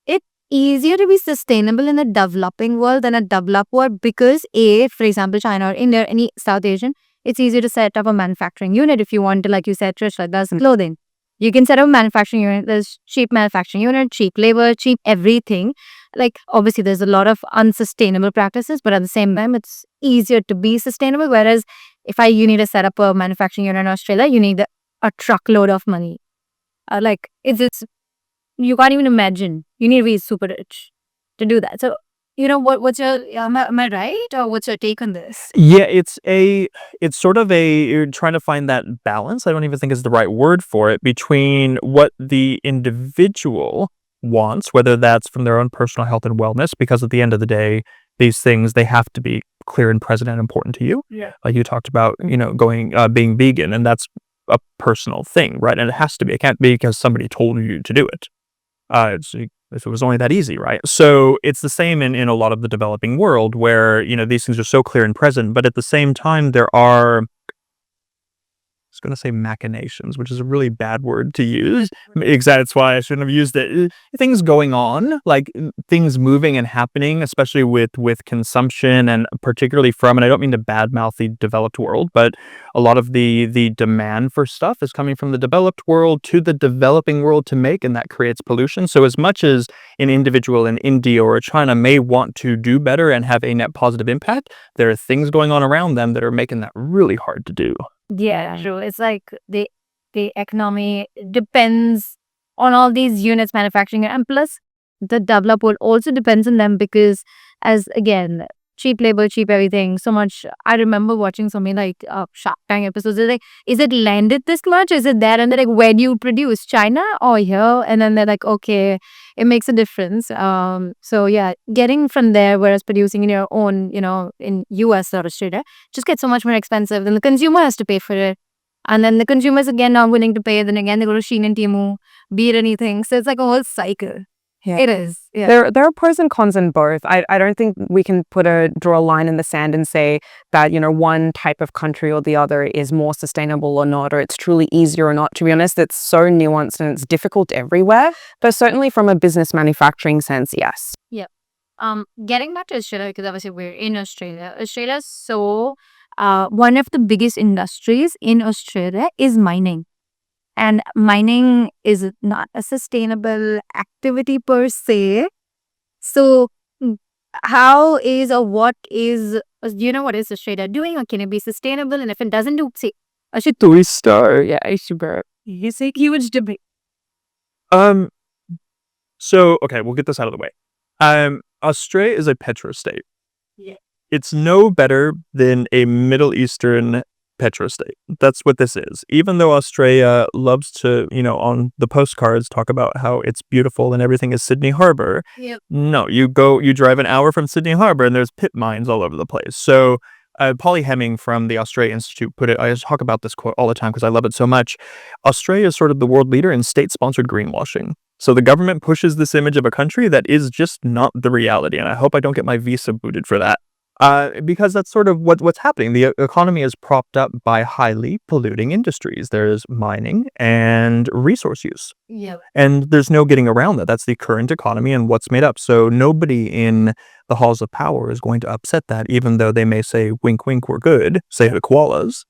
It's easier to be sustainable in a developing world than a developed world because for example, China or India, any South Asian, it's easier to set up a manufacturing unit if you want to, like you said, Trish, like that's clothing. You can set up a manufacturing unit. There's cheap manufacturing unit, cheap labor, cheap everything. Like obviously there's a lot of unsustainable practices, but at the same time it's easier to be sustainable. Whereas if you need to set up a manufacturing unit in Australia, you need a truckload of money. Like it's you can't even imagine. You need to be super rich to do that. So what's your am I right, or what's your take on this? Yeah, it's sort of you're trying to find that balance. I don't even think is the right word for it, between what the individual wants, whether that's from their own personal health and wellness, because at the end of the day, these things, they have to be clear and present and important to you. Yeah. Like you talked about, being vegan, and that's a personal thing, right? And it has to be. It can't be because somebody told you to do it. If it was only that easy, right? So it's the same in a lot of the developing world, where these things are so clear and present, but at the same time there are, I was going to say machinations, which is a really bad word to use. Exactly, that's why I shouldn't have used it. Things going on, like things moving and happening, especially with consumption, and particularly from, and I don't mean to badmouth the developed world, but a lot of the demand for stuff is coming from the developed world to the developing world to make, and that creates pollution. So as much as an individual in India or China may want to do better and have a net positive impact, there are things going on around them that are making that really hard to do. Yeah, true. It's like the economy depends on all these units manufacturing, and plus the developed world also depends on them because, as again, cheap labor, cheap everything. So much. I remember watching something like Shark Tank episodes. They're like, is it landed this much? Is it there? And they're like, where do you produce? China or here? And then they're like, okay, it makes a difference. So yeah, getting from there, whereas producing in your own, in US or Australia, just gets so much more expensive. Then the consumer has to pay for it. And then the consumers again not willing to pay. Then again they go to Shein and Temu, beat anything. So it's like a whole cycle. Yeah. It is. Yeah. There are pros and cons in both. I don't think we can draw a line in the sand and say that, one type of country or the other is more sustainable or not, or it's truly easier or not. To be honest, it's so nuanced and it's difficult everywhere. But certainly from a business manufacturing sense, yes. Yeah. Getting back to Australia, because obviously we're in Australia. Australia is so one of the biggest industries in Australia is mining. And mining is not a sustainable activity per se. So how is or what is, do you know what is Australia doing, or can it be sustainable? And if it doesn't do, say, I should 3-star. Yeah, I should bear. he's a huge debate. Um, so, okay, we'll get this out of the way. Australia is a petrostate. Yeah. It's no better than a Middle Eastern petrostate. That's what this is. Even though Australia loves to, on the postcards talk about how it's beautiful and everything is Sydney Harbour. Yep. No, you drive an hour from Sydney Harbour and there's pit mines all over the place. So Polly Hemming from the Australia Institute put it, I talk about this quote all the time because I love it so much. Australia is sort of the world leader in state-sponsored greenwashing. So the government pushes this image of a country that is just not the reality. And I hope I don't get my visa booted for that. Because that's sort of what's happening. The economy is propped up by highly polluting industries. There's mining and resource use. Yeah. And there's no getting around that. That's the current economy and what's made up. So nobody in the halls of power is going to upset that, even though they may say, wink, wink, we're good, say the koalas,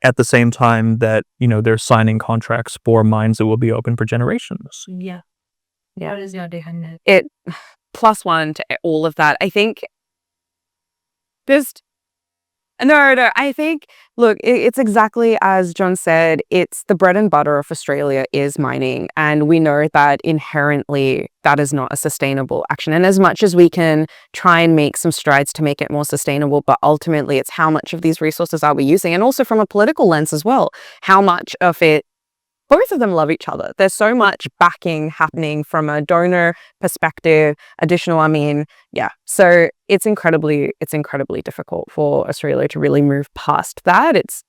at the same time that, they're signing contracts for mines that will be open for generations. Yeah. Yeah. What is your take on that? It +1 to all of that. I think just no. I think, look, it's exactly as John said. It's the bread and butter of Australia is mining, and we know that inherently that is not a sustainable action. And as much as we can try and make some strides to make it more sustainable, but ultimately it's how much of these resources are we using, and also from a political lens as well, how much of it. Both of them love each other. There's so much backing happening from a donor perspective, yeah. So it's incredibly difficult for Australia to really move past that. It's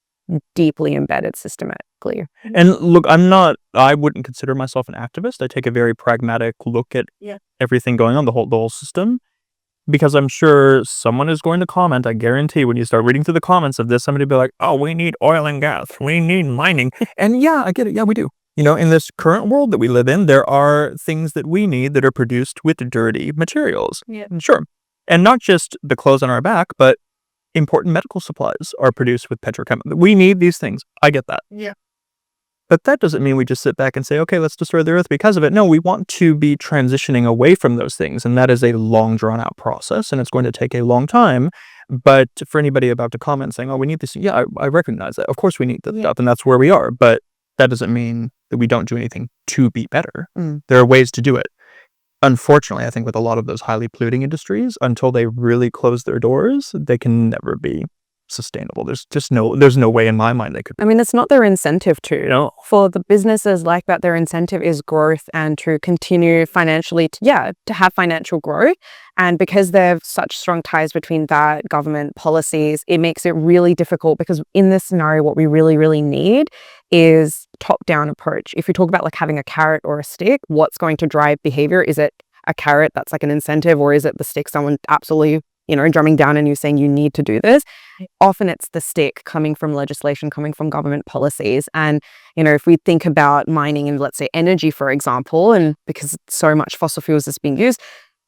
deeply embedded systematically. And look, I wouldn't consider myself an activist. I take a very pragmatic look at everything going on, the whole system. Because I'm sure someone is going to comment, I guarantee when you start reading through the comments of this, somebody will be like, oh, we need oil and gas, we need mining. And yeah, I get it. Yeah, we do. In this current world that we live in, there are things that we need that are produced with dirty materials. Yeah. Sure. And not just the clothes on our back, but important medical supplies are produced with petrochemicals. We need these things. I get that. Yeah. But that doesn't mean we just sit back and say, okay, let's destroy the earth because of it. No, we want to be transitioning away from those things. And that is a long, drawn-out process, and it's going to take a long time. But for anybody about to comment saying, oh, we need this, yeah, I recognize that. Of course we need that stuff, and that's where we are. But that doesn't mean that we don't do anything to be better. There are ways to do it. Unfortunately, I think with a lot of those highly polluting industries, until they really close their doors, they can never be sustainable. There's no way in my mind they could. I mean, it's not their incentive to. No. For the businesses like that, their incentive is growth and to continue financially, to have financial growth. And because they have such strong ties between that, government policies, it makes it really difficult because in this scenario, what we really, really need is top-down approach. If you talk about like having a carrot or a stick, what's going to drive behavior? Is it a carrot that's like an incentive, or is it the stick someone absolutely drumming down on you saying you need to do this? Often it's the stick coming from legislation, coming from government policies. And, if we think about mining and let's say energy, for example, and because so much fossil fuels is being used,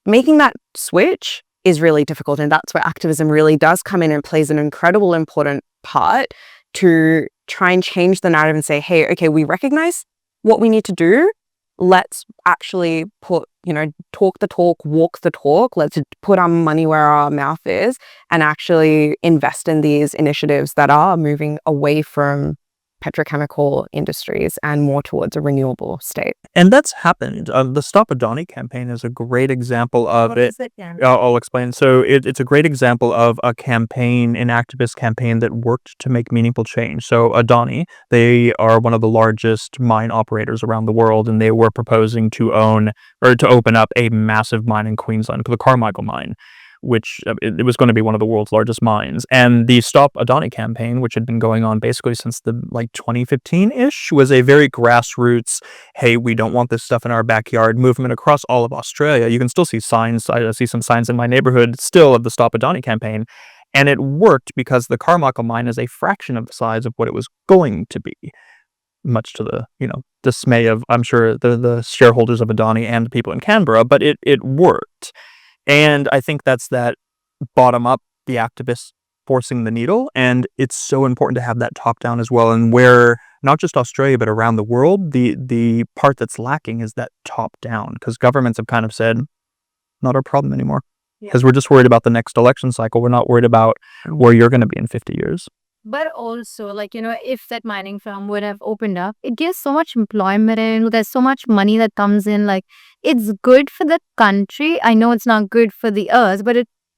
making that switch is really difficult. And that's where activism really does come in and plays an incredible important part to try and change the narrative and say, hey, okay, we recognize what we need to do. Let's actually talk the talk, walk the talk. Let's put our money where our mouth is and actually invest in these initiatives that are moving away from petrochemical industries and more towards a renewable state. And that's happened. The Stop Adani campaign is a great example of What it. is it, Dan? I'll explain. So it's a great example of a campaign, an activist campaign that worked to make meaningful change. So Adani, they are one of the largest mine operators around the world, and they were proposing to open up a massive mine in Queensland, the Carmichael mine, which it was going to be one of the world's largest mines. And the Stop Adani campaign, which had been going on basically since the 2015-ish, was a very grassroots, hey, we don't want this stuff in our backyard movement across all of Australia. You can still see signs. I see some signs in my neighborhood still of the Stop Adani campaign. And it worked because the Carmichael mine is a fraction of the size of what it was going to be, much to the, dismay of, I'm sure, the shareholders of Adani and the people in Canberra, but it worked. And I think that's that bottom up, the activists forcing the needle. And it's so important to have that top down as well. And where not just Australia, but around the world, the part that's lacking is that top down, because governments have kind of said, not our problem anymore. because we're just worried about the next election cycle. We're not worried about where you're going to be in 50 years. But also, like, if that mining firm would have opened up, it gives so much employment and there's so much money that comes in. Like, it's good for the country. I know it's not good for the earth, but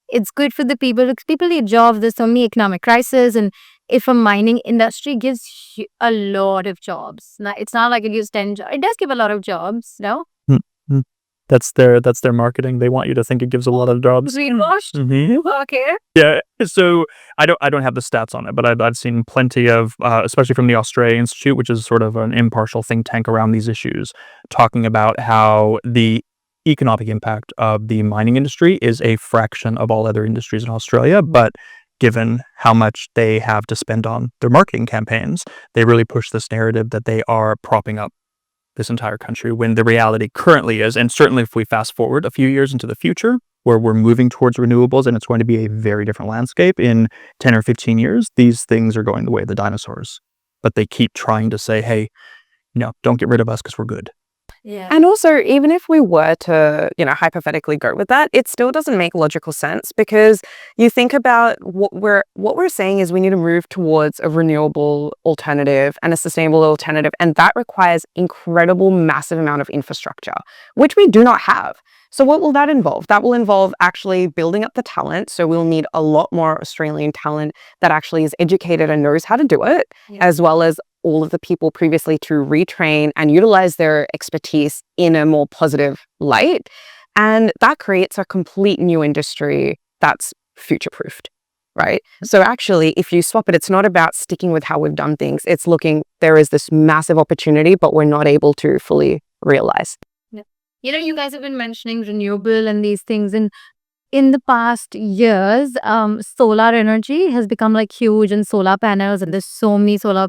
it's good for the people. Because people need jobs. There's so many economic crisis. And if a mining industry gives you a lot of jobs, now, it's not like it gives 10 jobs. It does give a lot of jobs, no? Mm-hmm. That's their marketing. They want you to think it gives a lot of jobs. Greenwashed? Mm-hmm. Okay. Yeah. So I don't have the stats on it, but I've seen plenty of, especially from the Australia Institute, which is sort of an impartial think tank around these issues, talking about how the economic impact of the mining industry is a fraction of all other industries in Australia, but given how much they have to spend on their marketing campaigns, they really push this narrative that they are propping up this entire country, when the reality currently is, and certainly if we fast forward a few years into the future, where we're moving towards renewables and it's going to be a very different landscape in 10 or 15 years, these things are going the way of the dinosaurs. But they keep trying to say, hey, don't get rid of us because we're good. Yeah. And also, even if we were to, hypothetically go with that, it still doesn't make logical sense, because you think about what we're saying is we need to move towards a renewable alternative and a sustainable alternative, and that requires incredible, massive amount of infrastructure, which we do not have. So what will that involve? That will involve actually building up the talent. So we'll need a lot more Australian talent that actually is educated and knows how to do it, as well as all of the people previously to retrain and utilize their expertise in a more positive light. And that creates a complete new industry that's future-proofed, right? So actually, if you swap it, it's not about sticking with how we've done things. It's there is this massive opportunity, but we're not able to fully realize. You guys have been mentioning renewable and these things, and in the past years, solar energy has become like huge, and solar panels, and there's so many solar,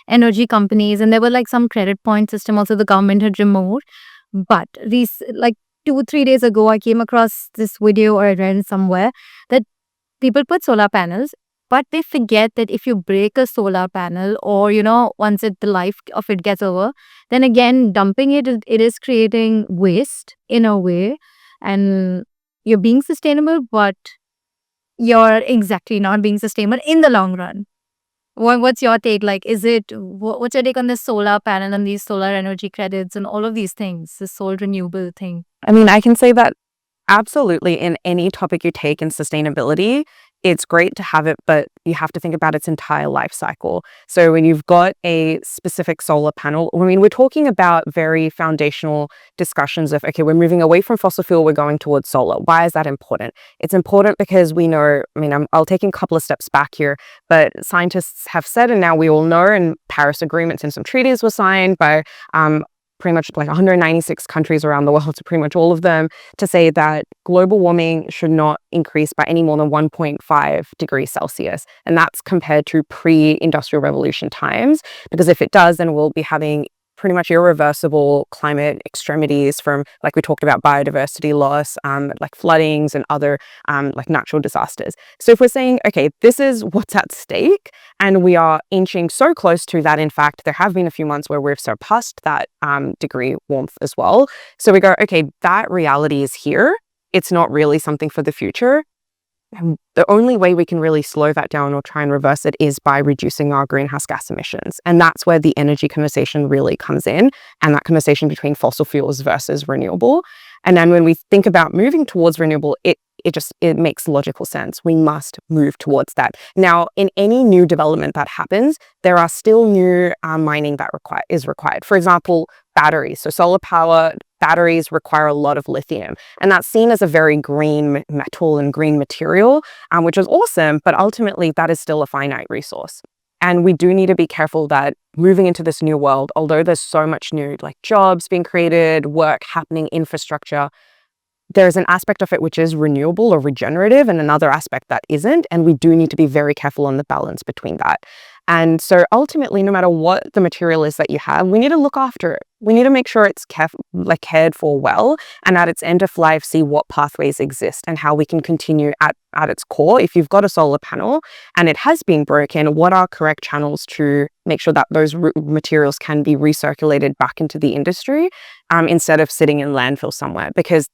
energy companies, and there were like some credit point system also the government had removed. But these, like 2-3 days ago, I came across this video, or I read somewhere that people put solar panels, but they forget that if you break a solar panel, or once the life of it gets over, then again dumping it is creating waste in a way, and you're being sustainable, but you're exactly not being sustainable in the long run. What's your take? Like, what's your take on this solar panel and these solar energy credits and all of these things, this whole renewable thing? I mean, I can say that absolutely in any topic you take in sustainability, it's great to have it, but you have to think about its entire life cycle. So when you've got a specific solar panel, we're talking about very foundational discussions of, okay, we're moving away from fossil fuel, we're going towards solar. Why is that important? It's important because we know, I'll take a couple of steps back here, but scientists have said, and now we all know, and Paris agreements and some treaties were signed by pretty much like 196 countries around the world, so pretty much all of them, to say that global warming should not increase by any more than 1.5 degrees Celsius. And that's compared to pre-industrial revolution times, because if it does, then we'll be having pretty much irreversible climate extremities from, like we talked about, biodiversity loss, like floodings and other like natural disasters. So if we're saying, okay, this is what's at stake, and we are inching so close to that, in fact, there have been a few months where we've surpassed that degree warmth as well. So we go, okay, that reality is here. It's not really something for the future. And the only way we can really slow that down or try and reverse it is by reducing our greenhouse gas emissions. And that's where the energy conversation really comes in, and that conversation between fossil fuels versus renewable. And then when we think about moving towards renewable, it makes logical sense. We must move towards that. Now, in any new development that happens, there are still new mining that is required. For example, batteries. So solar power batteries require a lot of lithium, and that's seen as a very green metal and green material, which is awesome, but ultimately that is still a finite resource. And we do need to be careful that moving into this new world, although there's so much new like jobs being created, work happening, infrastructure, there's an aspect of it which is renewable or regenerative, and another aspect that isn't. And we do need to be very careful on the balance between that. And so ultimately, no matter what the material is that you have, we need to look after it. We need to make sure it's cared for well, and at its end of life, see what pathways exist and how we can continue at its core. If you've got a solar panel and it has been broken, what are correct channels to make sure that those materials can be recirculated back into the industry instead of sitting in landfill somewhere? Because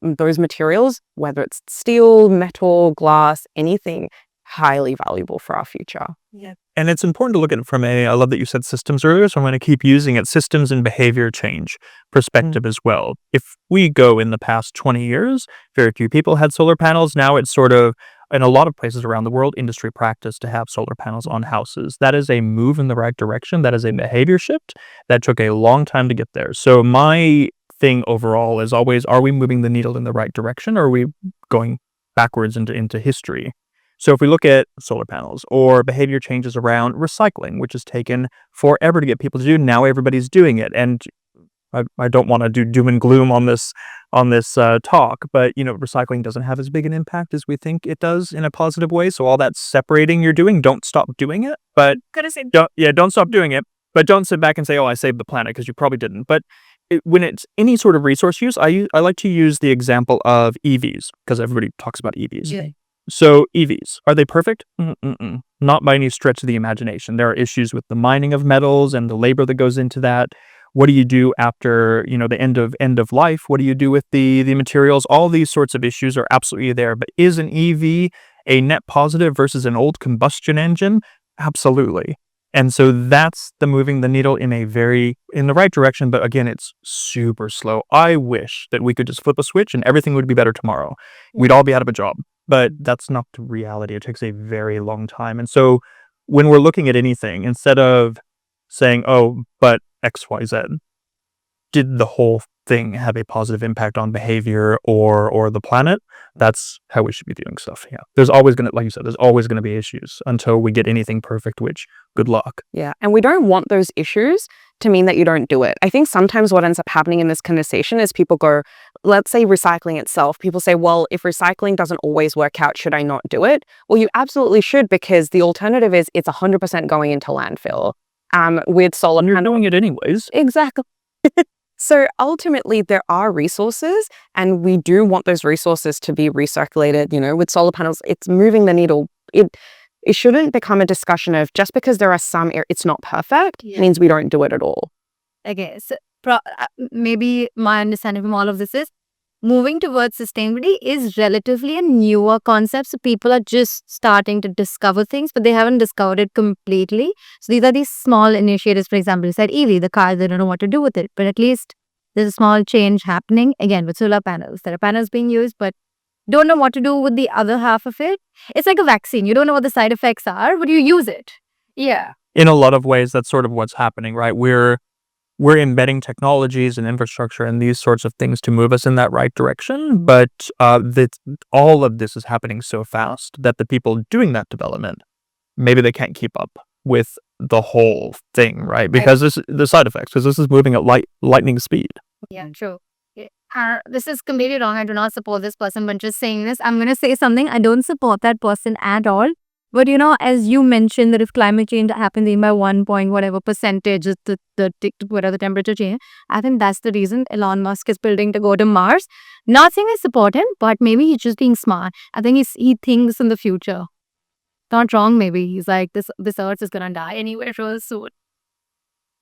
those materials, whether it's steel, metal, glass, anything, highly valuable for our future. Yeah. And it's important to look at it from I love that you said systems earlier, so I'm going to keep using it, systems and behavior change perspective as well. If we go in the past 20 years, very few people had solar panels. Now it's sort of, in a lot of places around the world, industry practice to have solar panels on houses. That is a move in the right direction. That is a behavior shift that took a long time to get there. So my thing overall is always, are we moving the needle in the right direction, or are we going backwards into history? So if we look at solar panels or behavior changes around recycling, which has taken forever to get people to do, now everybody's doing it. And I don't want to do doom and gloom on this talk, but recycling doesn't have as big an impact as we think it does in a positive way. So all that separating you're doing, don't stop doing it. But don't stop doing it. But don't sit back and say, "Oh, I saved the planet," because you probably didn't. But when it's any sort of resource use, I like to use the example of EVs, because everybody talks about EVs. Yeah. So EVs, are they perfect? Not by any stretch of the imagination. There are issues with the mining of metals and the labor that goes into that. What do you do after, the end of life? What do you do with the materials? All these sorts of issues are absolutely there. But is an EV a net positive versus an old combustion engine? Absolutely. And so that's the moving the needle in the right direction. But again, it's super slow. I wish that we could just flip a switch and everything would be better tomorrow. We'd all be out of a job. But that's not the reality. It takes a very long time. And so when we're looking at anything, instead of saying, "Oh, but XYZ, did the whole thing have a positive impact on behavior or the planet?" That's how we should be doing stuff. Yeah. There's always going to, like you said, there's always going to be issues until we get anything perfect, which good luck. Yeah. And we don't want those issues to mean that you don't do it. I think sometimes what ends up happening in this conversation is people go, let's say recycling itself. People say, well, if recycling doesn't always work out, should I not do it? Well, you absolutely should, because the alternative is it's 100% going into landfill. With solar And you're panels. doing it anyways. Exactly. So ultimately, there are resources, and we do want those resources to be recirculated. With solar panels, it's moving the needle. It shouldn't become a discussion of just because there are some it's not perfect means we don't do it at all. Okay, so maybe my understanding from all of this is moving towards sustainability is relatively a newer concept. So people are just starting to discover things, but they haven't discovered it completely. So these are these small initiatives. For example, you said EV, the cars, they don't know what to do with it, but at least there's a small change happening. Again, with solar panels, there are panels being used, but don't know what to do with the other half of it. It's like a vaccine. You don't know what the side effects are, but you use it. Yeah. In a lot of ways, that's sort of what's happening, right? We're embedding technologies and infrastructure and these sorts of things to move us in that right direction. But all of this is happening so fast that the people doing that development, maybe they can't keep up with the whole thing, right? Because the side effects, because this is moving at lightning speed. Yeah, true. This is completely wrong. I do not support this person, but just saying this, I'm going to say something. I don't support that person at all. But as you mentioned, that if climate change happens even by 1 point whatever percentage, whatever the temperature change, I think that's the reason Elon Musk is building to go to Mars. Not saying I support him, but maybe he's just being smart. I think he thinks in the future. Not wrong, maybe. He's like, this Earth is gonna die anyway real soon.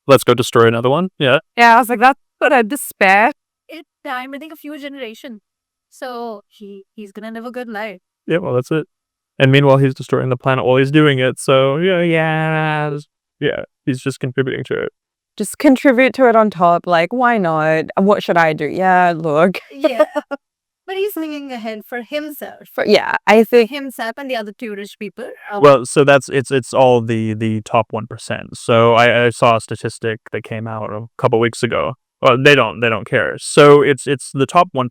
Let's go destroy another one. Yeah. Yeah, I was like, that's what a despair. It's time, I think, a few generations. So he's gonna live a good life. Yeah, well, that's it. And meanwhile, he's destroying the planet while he's doing it. So, yeah, he's just contributing to it. Just contribute to it on top. Like, why not? What should I do? Yeah, look. Yeah. But he's thinking ahead for himself. I think Himself and the other two rich people. Well, so it's all the top 1%. So I saw a statistic that came out a couple weeks ago. Well, they don't care. So it's the top 1%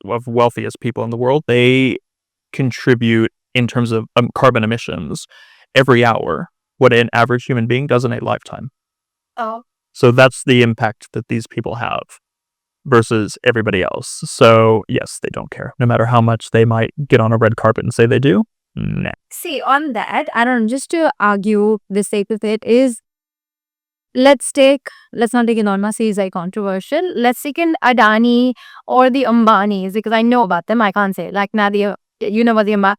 of wealthiest people in the world. They contribute in terms of carbon emissions every hour what an average human being does in a lifetime. Oh. So that's the impact that these people have versus everybody else. So yes, they don't care. No matter how much they might get on a red carpet and say they do, See, on that, I don't know, just to argue the sake of it is, let's not take Elon Musk, he's like controversial. Let's take an Adani or the Ambanis, because I know about them, I can't say. Like, now you know about the Ambanis?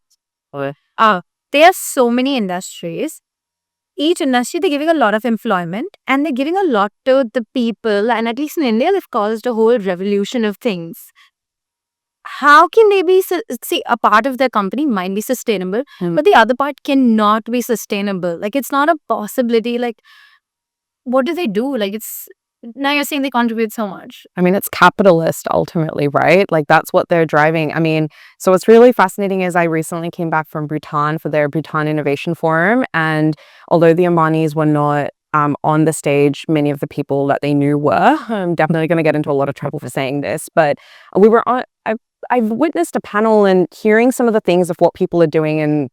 Okay. There are so many industries. Each industry, they're giving a lot of employment and they're giving a lot to the people. And at least in India, they've caused a whole revolution of things. How can they be, see, a part of their company might be sustainable, but the other part cannot be sustainable. Like, it's not a possibility. Like, what do they do? Like, now you're saying they contribute so much. I mean, it's capitalist ultimately, right? Like, that's what they're driving. I mean, so what's really fascinating is I recently came back from Bhutan for their Bhutan Innovation Forum. And although the Ambanis were not on the stage, many of the people that they knew were. I'm definitely going to get into a lot of trouble for saying this, but we were on, I've witnessed a panel and hearing some of the things of what people are doing, and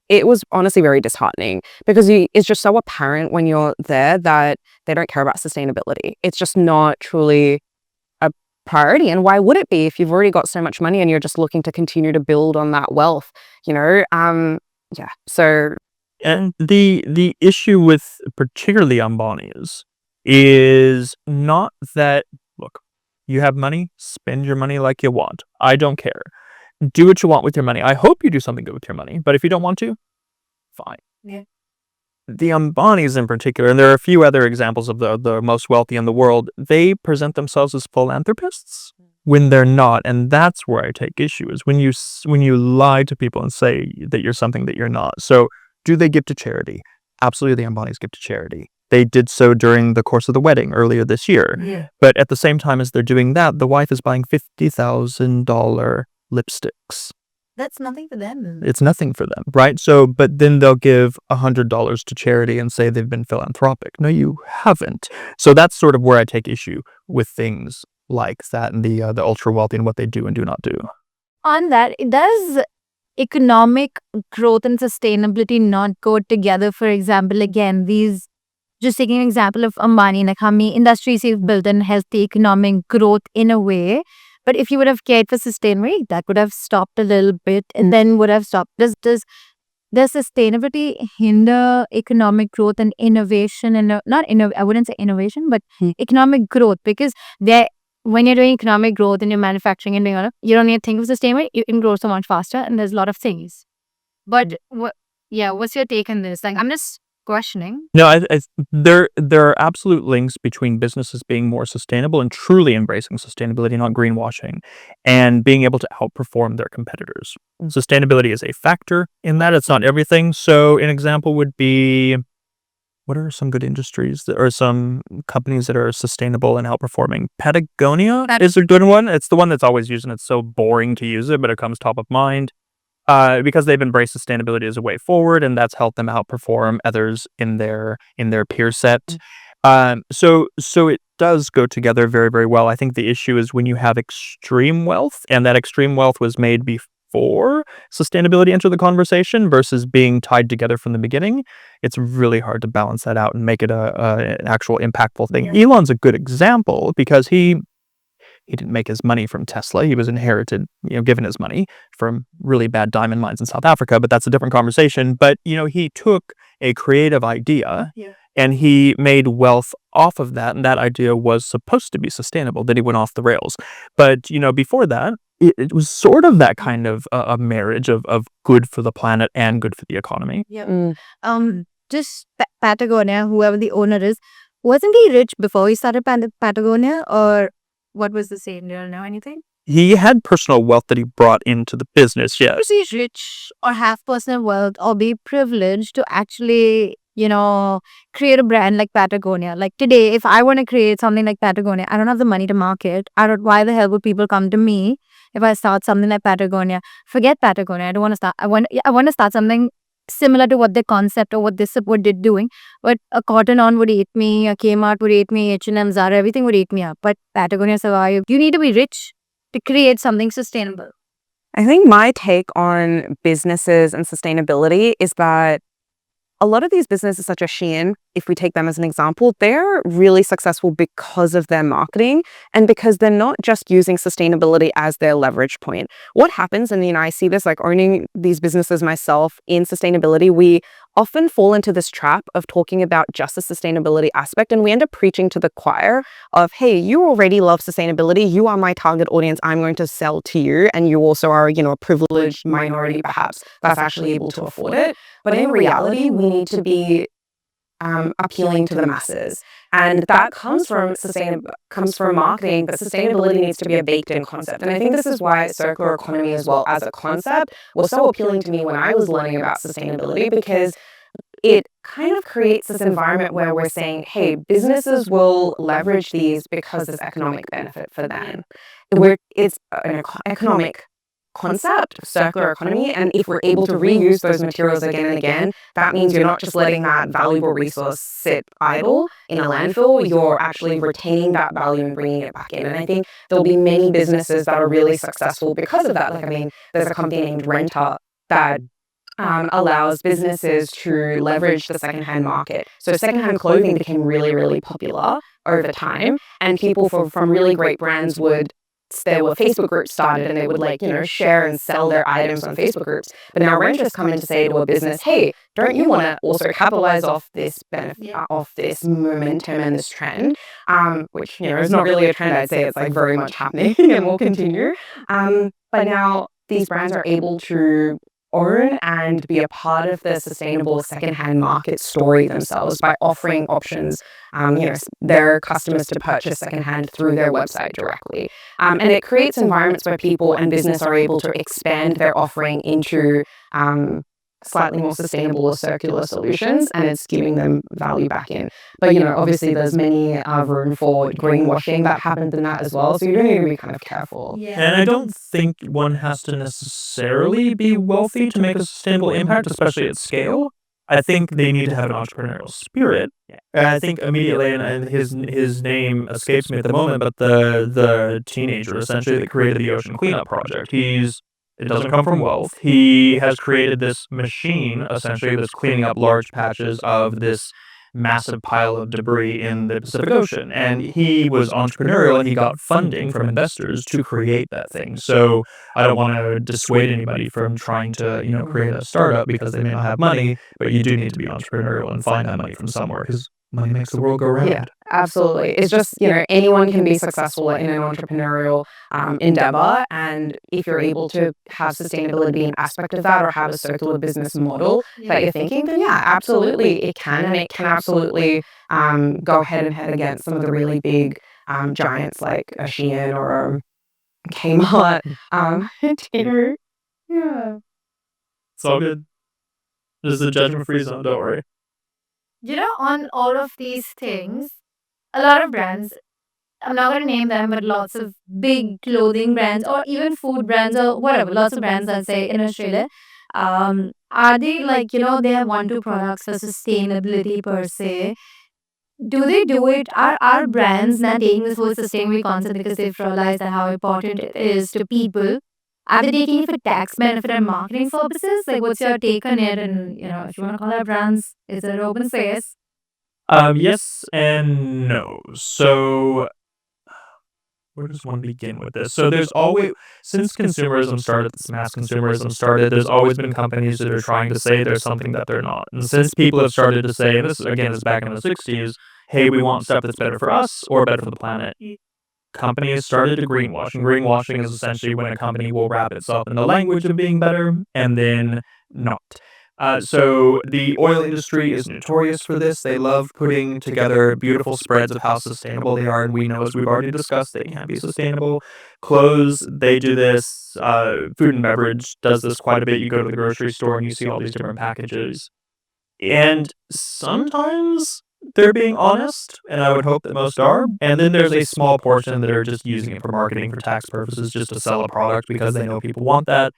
it was honestly very disheartening because it's just so apparent when you're there that they don't care about sustainability. It's just not truly a priority. And why would it be if you've already got so much money and you're just looking to continue to build on that wealth, you know? Yeah. So And the issue with particularly Ambanis is not that, look, you have money, spend your money like you want. I don't care. Do what you want with your money. I hope you do something good with your money, but if you don't want to, fine. Yeah. The Ambanis in particular, and there are a few other examples of the most wealthy in the world, they present themselves as philanthropists when they're not, and that's where I take issue, is when you lie to people and say that you're something that you're not. So, do they give to charity? Absolutely, the Ambanis give to charity. They did so during the course of the wedding earlier this year. Yeah. But at the same time as they're doing that, the wife is buying $50,000 lipsticks. That's nothing for them. It's nothing for them, right? So, but then they'll give $100 to charity and say they've been philanthropic. No, you haven't. So that's sort of where I take issue with things like that and the ultra wealthy and what they do and do not do. On that, does economic growth and sustainability not go together? For example, again, just taking an example of Ambani, like how many industries he's built and healthy economic growth in a way. But if you would have cared for sustainability, that would have stopped a little bit and then would have stopped. Does sustainability hinder economic growth and innovation? And I wouldn't say innovation, but economic growth, because when you're doing economic growth and you're manufacturing and doing all, you don't need to think of sustainability. You can grow so much faster, and there's a lot of things. But what's your take on this? Like, I'm just questioning. No, there are absolute links between businesses being more sustainable and truly embracing sustainability, not greenwashing, and being able to outperform their competitors. Sustainability is a factor in that. It's not everything. So an example would be, what are some good industries that are some companies that are sustainable and outperforming? Patagonia is a good one. It's the one that's always used, and it's so boring to use it, but it comes top of mind. Because they've embraced sustainability as a way forward, and that's helped them outperform others in their peer set. So it does go together very, very well. I think the issue is when you have extreme wealth, and that extreme wealth was made before sustainability entered the conversation versus being tied together from the beginning. It's really hard to balance that out and make it an actual impactful thing. Yeah. Elon's a good example because he didn't make his money from Tesla. He was inherited, given his money from really bad diamond mines in South Africa, but that's a different conversation. But, he took a creative idea and he made wealth off of that. And that idea was supposed to be sustainable. Then he went off the rails. But, before that, it was sort of that kind of a marriage of good for the planet and good for the economy. Yeah. Just Patagonia, whoever the owner is, wasn't he rich before he started Patagonia, or what was the same? Do you know anything? He had personal wealth that he brought into the business, yes. Was he rich or have personal wealth or be privileged to actually, create a brand like Patagonia? Like today, if I want to create something like Patagonia, I don't have the money to market. Why the hell would people come to me if I start something like Patagonia? Forget Patagonia. I don't want to start. I want to start something similar to what their concept or what they're doing. But a Cotton On would eat me, a Kmart would eat me, H&M, Zara, everything would eat me up. But Patagonia survive. You need to be rich to create something sustainable. I think my take on businesses and sustainability is that a lot of these businesses such as Shein, if we take them as an example, they're really successful because of their marketing and because they're not just using sustainability as their leverage point. What happens, and I see this like owning these businesses myself in sustainability, we often fall into this trap of talking about just the sustainability aspect, and we end up preaching to the choir of, hey, you already love sustainability, you are my target audience, I'm going to sell to you, and you also are, a privileged minority perhaps that's actually able to afford it. But in reality, we need to be appealing to the masses, and that comes from marketing. But sustainability needs to be a baked-in concept, and I think this is why circular economy as well as a concept was so appealing to me when I was learning about sustainability, because it kind of creates this environment where we're saying, hey, businesses will leverage these because there's economic benefit for them. It's an economic concept, circular economy, and if we're able to reuse those materials again and again, that means you're not just letting that valuable resource sit idle in a landfill, you're actually retaining that value and bringing it back in. And I think there'll be many businesses that are really successful because of that. There's a company named Renter that allows businesses to leverage the secondhand market. So secondhand clothing became really, really popular over time, and people from really great brands there were Facebook groups started, and they would share and sell their items on Facebook groups. But now renters come in to say to a business, hey, don't you want to also capitalize off this benefit, off this momentum and this trend, which is not really a trend. I'd say it's like very much happening and will continue. But now these brands are able to own and be a part of the sustainable secondhand market story themselves by offering options, their customers to purchase secondhand through their website directly. And it creates environments where people and business are able to expand their offering into slightly more sustainable or circular solutions, and it's giving them value back in. But obviously there's many room for greenwashing that happens in that as well, so you do need to be kind of careful. And I don't think one has to necessarily be wealthy to make a sustainable impact, especially at scale. I think they need to have an entrepreneurial spirit. And I think immediately, and his name escapes me at the moment, but the teenager essentially that created the Ocean Cleanup Project, it doesn't come from wealth. He has created this machine, essentially, that's cleaning up large patches of this massive pile of debris in the Pacific Ocean. And he was entrepreneurial, and he got funding from investors to create that thing. So I don't want to dissuade anybody from trying to, create a startup because they may not have money, but you do need to be entrepreneurial and find that money from somewhere, because money makes the world go round. Yeah, absolutely. It's just, anyone can be successful in an entrepreneurial endeavor. And if you're able to have sustainability be an aspect of that, or have a circular business model that you're thinking, then yeah, absolutely it can. And it can absolutely go head and head against some of the really big giants like a Shein or a Kmart. Yeah. It's all good. This is a judgment-free zone, don't worry. On all of these things, a lot of brands, I'm not going to name them, but lots of big clothing brands or even food brands or whatever, lots of brands, I'll say, in Australia, are they they have one, two products for sustainability per se? Do they do it? Are brands now taking this whole sustainability concept because they've realized that how important it is to people? Are they taking it for tax benefit and marketing purposes? Like, what's your take on it? And, if you want to call out brands, is it open space? Yes and no. So where does one begin with this? So there's always, since consumerism started, this mass consumerism started, there's always been companies that are trying to say there's something that they're not. And since people have started to say, and this again is back in the 60s, hey, we want stuff that's better for us or better for the planet, companies started to greenwash. And greenwashing is essentially when a company will wrap itself in the language of being better and then not. So the oil industry is notorious for this. They love putting together beautiful spreads of how sustainable they are, and we know, as we've already discussed, they can be sustainable. Clothes, they do this. Food and beverage does this quite a bit. You go to the grocery store and you see all these different packages. And sometimes they're being honest, and I would hope that most are. And then there's a small portion that are just using it for marketing, for tax purposes, just to sell a product because they know people want that.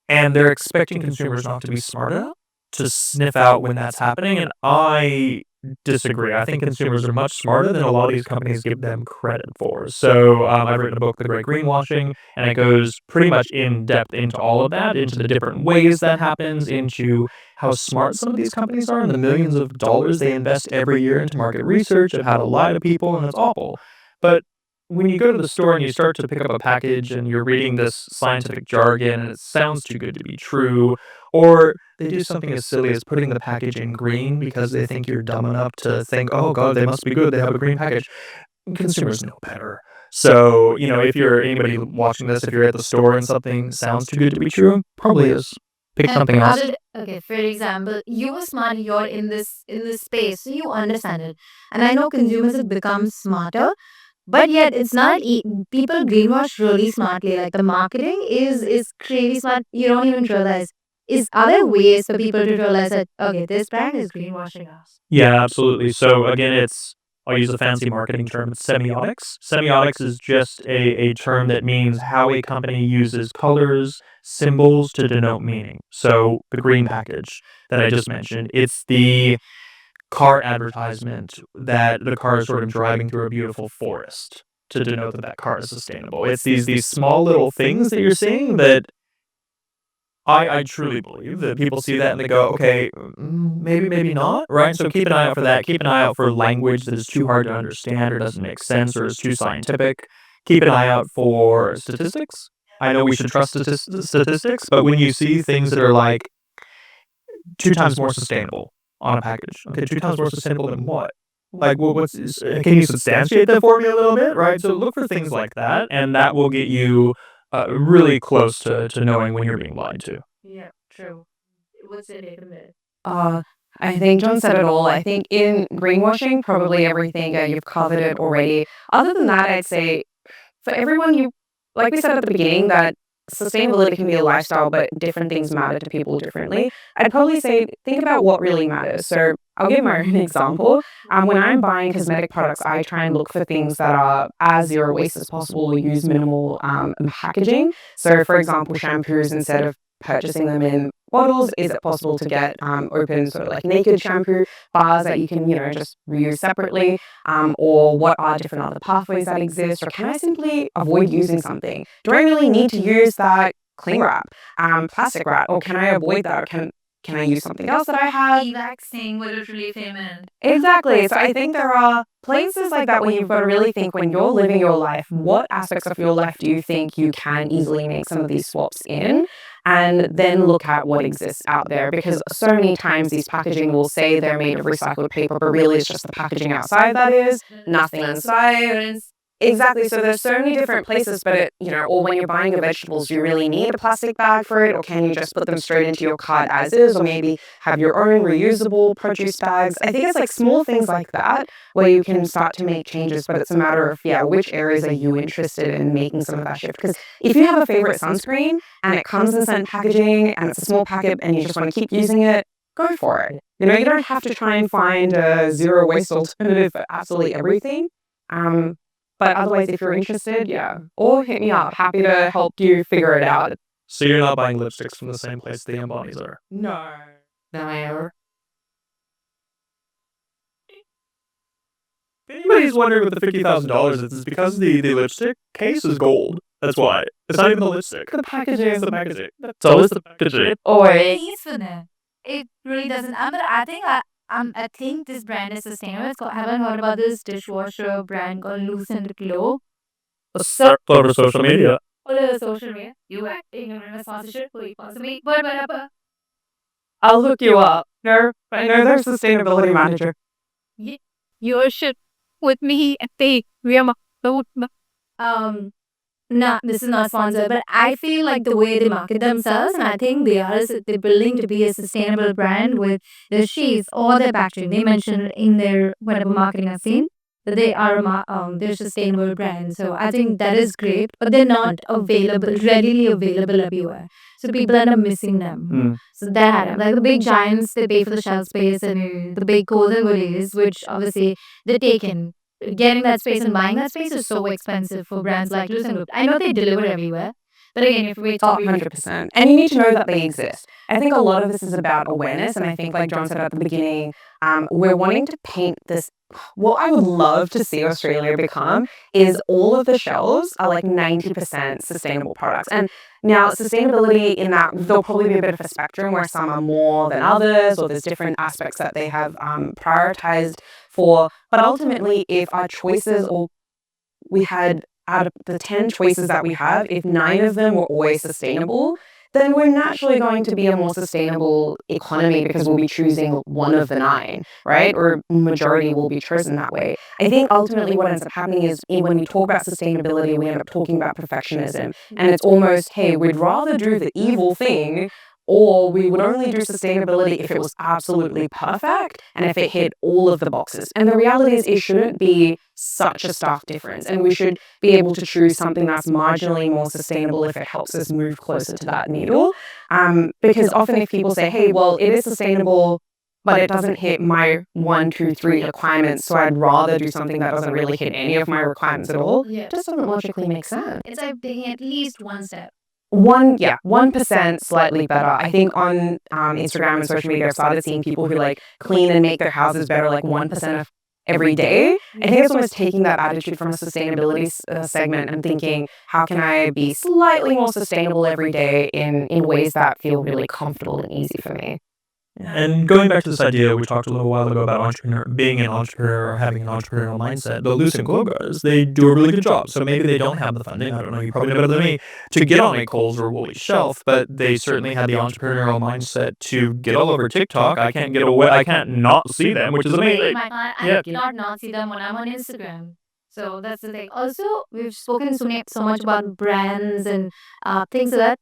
And they're expecting consumers not to be smart enough to sniff out when that's happening. And I disagree. I think consumers are much smarter than a lot of these companies give them credit for. So I've written a book, The Great Greenwashing, and it goes pretty much in depth into all of that, into the different ways that happens, into how smart some of these companies are, and the millions of dollars they invest every year into market research of how to lie to people, and it's awful. But when you go to the store and you start to pick up a package and you're reading this scientific jargon and it sounds too good to be true, or they do something as silly as putting the package in green because they think you're dumb enough to think, oh God, they must be good, they have a green package. Consumers know better. So, if you're anybody watching this, if you're at the store and something sounds too good to be true, probably is. Pick something else. Okay, for example, you are smart, you're in this space, so you understand it. And I know consumers have become smarter, but yet it's not people greenwash really smartly. Like the marketing is crazy smart. You don't even realize. Is other ways for people to realize that okay, this brand is greenwashing us. Yeah, absolutely. So again, I'll use a fancy marketing term, it's semiotics. Semiotics is just a term that means how a company uses colors, symbols to denote meaning. So the green package that I just mentioned, it's the car advertisement that the car is sort of driving through a beautiful forest to denote that that car is sustainable. It's these small little things that you're seeing that I truly believe that people see that and they go, okay, maybe not, right? So keep an eye out for that. Keep an eye out for language that is too hard to understand or doesn't make sense or is too scientific. Keep an eye out for statistics. I know we should trust statistics, but when you see things that are like 2 times more sustainable on a package, okay, 2 times more sustainable than what? Like, can you substantiate that for me a little bit, right? So look for things like that, and that will get you really close to knowing when you're being lied to. Yeah, true. What's the name of it? I think John said it all. I think in greenwashing, probably everything, you've covered it already. Other than that, I'd say for everyone, like we said at the beginning, that sustainability can be a lifestyle, but different things matter to people differently. I'd probably say think about what really matters. So I'll give my own example. When I'm buying cosmetic products, I try and look for things that are as zero waste as possible or use minimal packaging. So for example, shampoos, instead of purchasing them in bottles, is it possible to get open sort of like naked shampoo bars that you can, just reuse separately? Or what are different other pathways that exist? Or can I simply avoid using something? Do I really need to use that cling wrap, plastic wrap, or can I avoid that? Or can I use something else that I have? E-vaxing was literally famous. Exactly. So I think there are places like that where you've got to really think when you're living your life, what aspects of your life do you think you can easily make some of these swaps in? And then look at what exists out there, because so many times these packaging will say they're made of recycled paper, but really it's just the packaging outside that is, nothing inside. Exactly. So there's so many different places, but or when you're buying your vegetables, do you really need a plastic bag for it? Or can you just put them straight into your cart as is? Or maybe have your own reusable produce bags? I think it's like small things like that where you can start to make changes, but it's a matter of, which areas are you interested in making some of that shift? Because if you have a favorite sunscreen and it comes in scent packaging and it's a small packet and you just want to keep using it, go for it. You don't have to try and find a zero waste alternative for absolutely everything. But otherwise, if you're interested, or hit me up. Happy to help you figure it out. So you're not buying lipsticks from the same place the Ambanis are? No. Never. If anybody's wondering with the $50,000, it's because the lipstick case is gold. That's why. It's not even the lipstick. The packaging. It's the packaging. It's always the packaging. Or it's for them. It really doesn't. I think this brand is sustainable. Haven't heard about this dishwasher brand called Loosen the Glow. Start over social media. Or social media. You acting on a sponsorship? Who sponsor me? But I'll hook you up. No, I know their sustainability manager. you should with me and they no, this is not sponsored, but I feel like the way they market themselves, and I think they're building to be a sustainable brand with their sheets or their packaging. They mentioned in their whatever marketing I've seen that they're sustainable brand. So I think that is great, but they're not readily available everywhere. So people end up missing them. So that like the big giants, they pay for the shelf space, and the big golden goodies, which obviously they're taken. Getting that space and buying that space is so expensive for brands like Lucent Group. I know they deliver everywhere, But again, if we talk 100%. And you need to know that they exist. I think a lot of this is about awareness. And I think, like John said at the beginning, we're wanting to paint this. What I would love to see Australia become is all of the shelves are like 90% sustainable products. And now, sustainability in that there'll probably be a bit of a spectrum where some are more than others, or there's different aspects that they have prioritized for. But ultimately, if our choices, or we had out of the 10 choices that we have, if 9 of them were always sustainable, then we're naturally going to be a more sustainable economy because we'll be choosing one of the 9, right? Or majority will be chosen that way. I think ultimately what ends up happening is when we talk about sustainability, we end up talking about perfectionism. And it's almost, hey, we'd rather do the evil thing, or we would only do sustainability if it was absolutely perfect and if it hit all of the boxes. And the reality is it shouldn't be such a stark difference. And we should be able to choose something that's marginally more sustainable if it helps us move closer to that needle. Because often if people say, hey, well, it is sustainable, but it doesn't hit my 1, 2, 3 requirements, so I'd rather do something that doesn't really hit any of my requirements at all, it just doesn't logically make sense. It's like taking at least one step. 1% slightly better. I think on Instagram and social media, I've started seeing people who like clean and make their houses better like 1% of every day. I think it's almost taking that attitude from a sustainability segment and thinking, how can I be slightly more sustainable every day in ways that feel really comfortable and easy for me? And going back to this idea we talked a little while ago about being an entrepreneur or having an entrepreneurial mindset, the Loose and Glow guys, they do a really good job. So maybe they don't have the funding, I don't know, you probably know better than me, to get on a Kohl's or Woolies shelf, but they certainly had the entrepreneurial mindset to get all over TikTok. I can't get away, I can't not see them, which is amazing. I cannot not see them when I'm on Instagram. So that's the thing. Also, we've spoken so much about brands and things like that.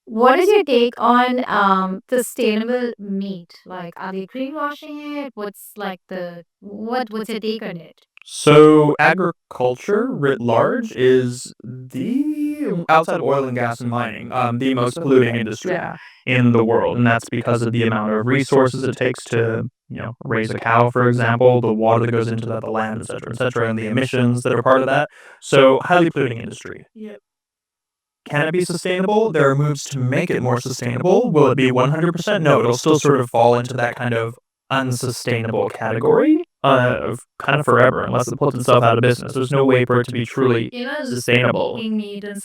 What is your take on sustainable meat? Like, are they greenwashing it? What's like what's your take on it? So agriculture writ large is the, outside of oil and gas and mining, the most polluting industry in the world, and that's because of the amount of resources it takes to, raise a cow, for example, the water that goes into that, the land, et cetera, and the emissions that are part of that. So highly polluting industry. Can it be sustainable? There are moves to make it more sustainable. Will it be 100%? No, it'll still sort of fall into that kind of unsustainable category of kind of forever, unless it puts itself out of business. There's no way for it to be truly sustainable.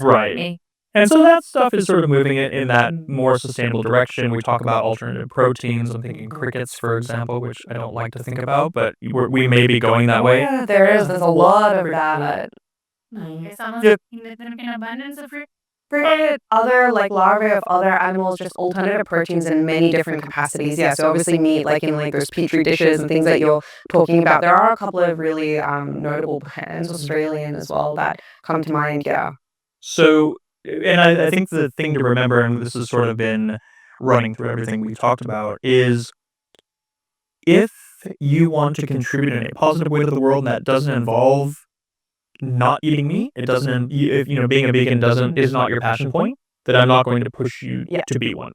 Right. And so that stuff is sort of moving it in that more sustainable direction. We talk about alternative proteins. I'm thinking crickets, for example, which I don't like to think about, but we may be going that way. Yeah, there's a lot of that. In abundance of fruit. Other like larvae of other animals, just alternative proteins in many different capacities. Yeah, so obviously meat, like in like those petri dishes and things that you're talking about. There are a couple of really notable brands, Australian as well, that come to mind. Yeah. So, and I think the thing to remember, and this has sort of been running through everything we've talked about, is if you want to contribute in a positive way to the world and that doesn't involve not eating meat, it doesn't, if, being a vegan is not your passion point, then I'm not going to push you to be one.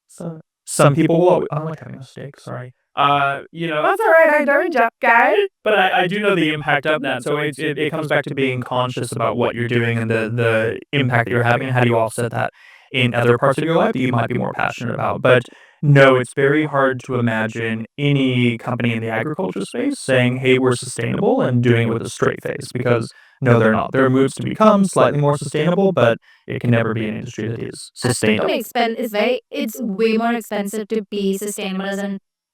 So some people will always, I don't like having a steak, sorry. That's all right, I don't jump, guys. But I do know the impact of that. So it comes back to being conscious about what you're doing and the impact that you're having, and how do you offset that in other parts of your life that you might be more passionate about. But no, it's very hard to imagine any company in the agriculture space saying, hey, we're sustainable, and doing it with a straight face, because no, they're not. There are moves to become slightly more sustainable, but it can never be an industry that is sustainable. It's way more expensive to be sustainable as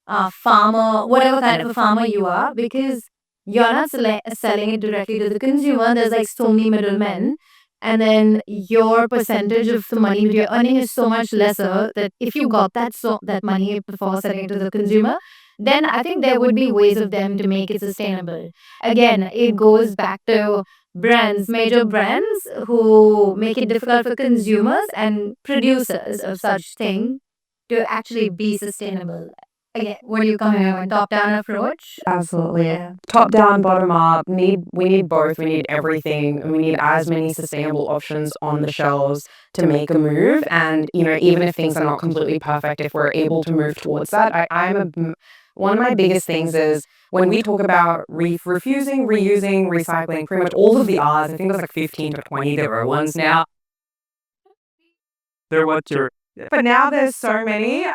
a farmer, whatever kind of a farmer you are, because you're not selling it directly to the consumer. There's like so many middlemen, and then your percentage of the money that you're earning is so much lesser that if you got that money before selling it to the consumer, then I think there would be ways of them to make it sustainable. Again, it goes back to major brands who make it difficult for consumers and producers of such thing to actually be sustainable. Again, what do you come here with? Top-down approach? Absolutely. Yeah. Top down, bottom up. We need both. We need everything. We need as many sustainable options on the shelves to make a move. And even if things are not completely perfect, if we're able to move towards that, one of my biggest things is when we talk about refusing, reusing, recycling, pretty much all of the R's. I think there's like 15 to 20 there are ones now. But now there's so many.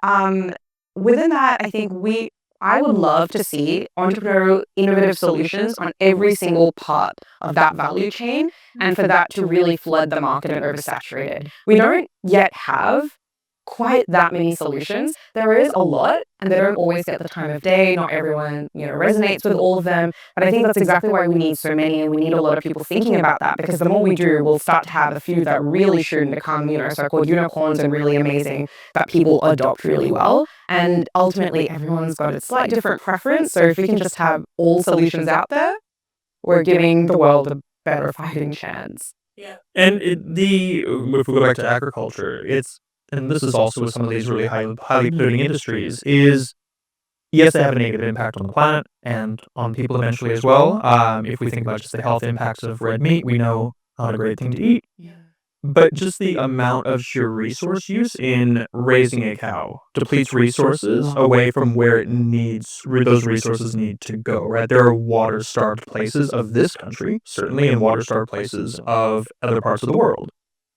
Within that, I think I would love to see entrepreneurial innovative solutions on every single part of that value chain, and for that to really flood the market and oversaturate it. We don't yet have quite that many solutions. There is a lot, and they don't always get the time of day. Not everyone, resonates with all of them. But I think that's exactly why we need so many, and we need a lot of people thinking about that, because the more we do, we'll start to have a few that really should become, so-called unicorns and really amazing that people adopt really well. And ultimately, everyone's got a slight different preference. So if we can just have all solutions out there, we're giving the world a better fighting chance. And if we go back to agriculture, and this is also with some of these really highly polluting industries, is yes, they have a negative impact on the planet and on people eventually as well. If we think about just the health impacts of red meat, we know not a great thing to eat. But just the amount of sheer resource use in raising a cow depletes resources away from where those resources need to go, right? There are water-starved places of this country, certainly, and water-starved places of other parts of the world.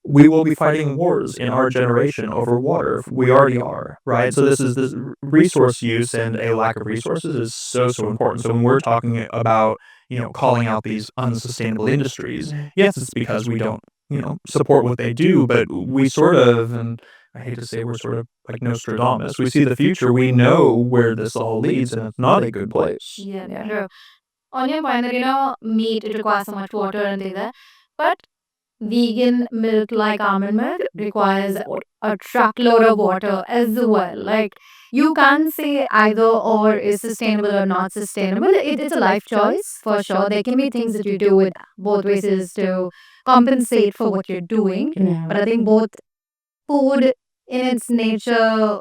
We will be fighting wars in our generation over water. We already are, right? So this resource use and a lack of resources is so important. So when we're talking about, calling out these unsustainable industries, yes, it's because we don't, support what they do, but we sort of, and I hate to say we're sort of like Nostradamus, we see the future, we know where this all leads, and it's not a good place. Yeah, true. On your point that, meat, it requires so much water and things like that. But vegan milk like almond milk requires a truckload of water as well. Like, you can't say either or is sustainable or not sustainable. It's a life choice for sure. There can be things that you do with both ways is to compensate for what you're doing. But I think both food in its nature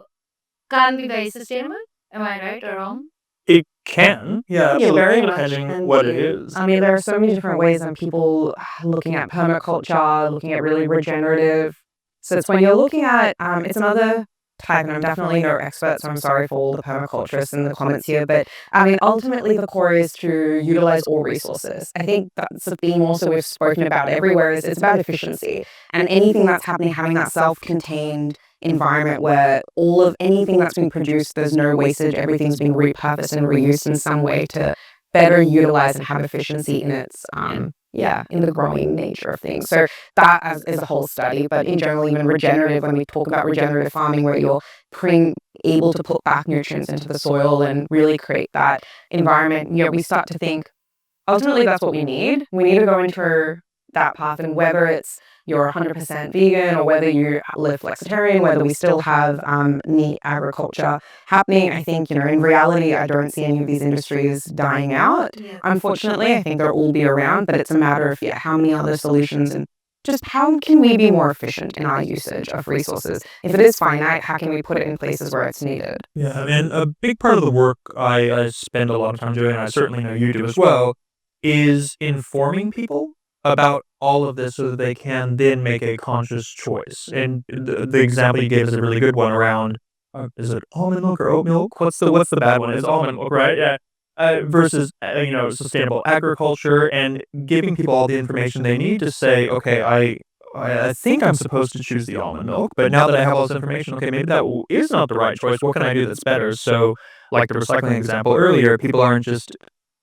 can't be very sustainable. Am I right or wrong? It can, yeah, Yeah, very much. depending And what it is. I mean, there are so many different ways, and people looking at permaculture, looking at really regenerative. So it's when you're looking at, it's another type, and I'm definitely no expert, so I'm sorry for all the permaculturists in the comments here, but I mean, ultimately the core is to utilize all resources. I think that's the theme also we've spoken about everywhere, is it's about efficiency, and anything that's happening, having that self-contained environment where all of anything that's being produced, there's no wastage, everything's being repurposed and reused in some way to better utilize and have efficiency in its in the growing nature of things. So that is a whole study, but in general, even regenerative, when we talk about regenerative farming, where you're able to put back nutrients into the soil and really create that environment, we start to think ultimately that's what we need. We need to go into that path, and whether it's you're 100% vegan or whether you live flexitarian, whether we still have neat agriculture happening, I think, in reality, I don't see any of these industries dying out. Unfortunately, I think they'll all be around, but it's a matter of how many other solutions and just how can we be more efficient in our usage of resources? If it is finite, how can we put it in places where it's needed? Yeah, and a big part of the work I spend a lot of time doing, and I certainly know you do as well, is informing people about all of this so that they can then make a conscious choice. And the example you gave is a really good one around, is it almond milk or oat milk? What's the bad one? It's almond milk, right? Yeah. Versus, sustainable agriculture, and giving people all the information they need to say, okay, I think I'm supposed to choose the almond milk, but now that I have all this information, okay, maybe that is not the right choice. What can I do that's better? So, like the recycling example earlier, people aren't just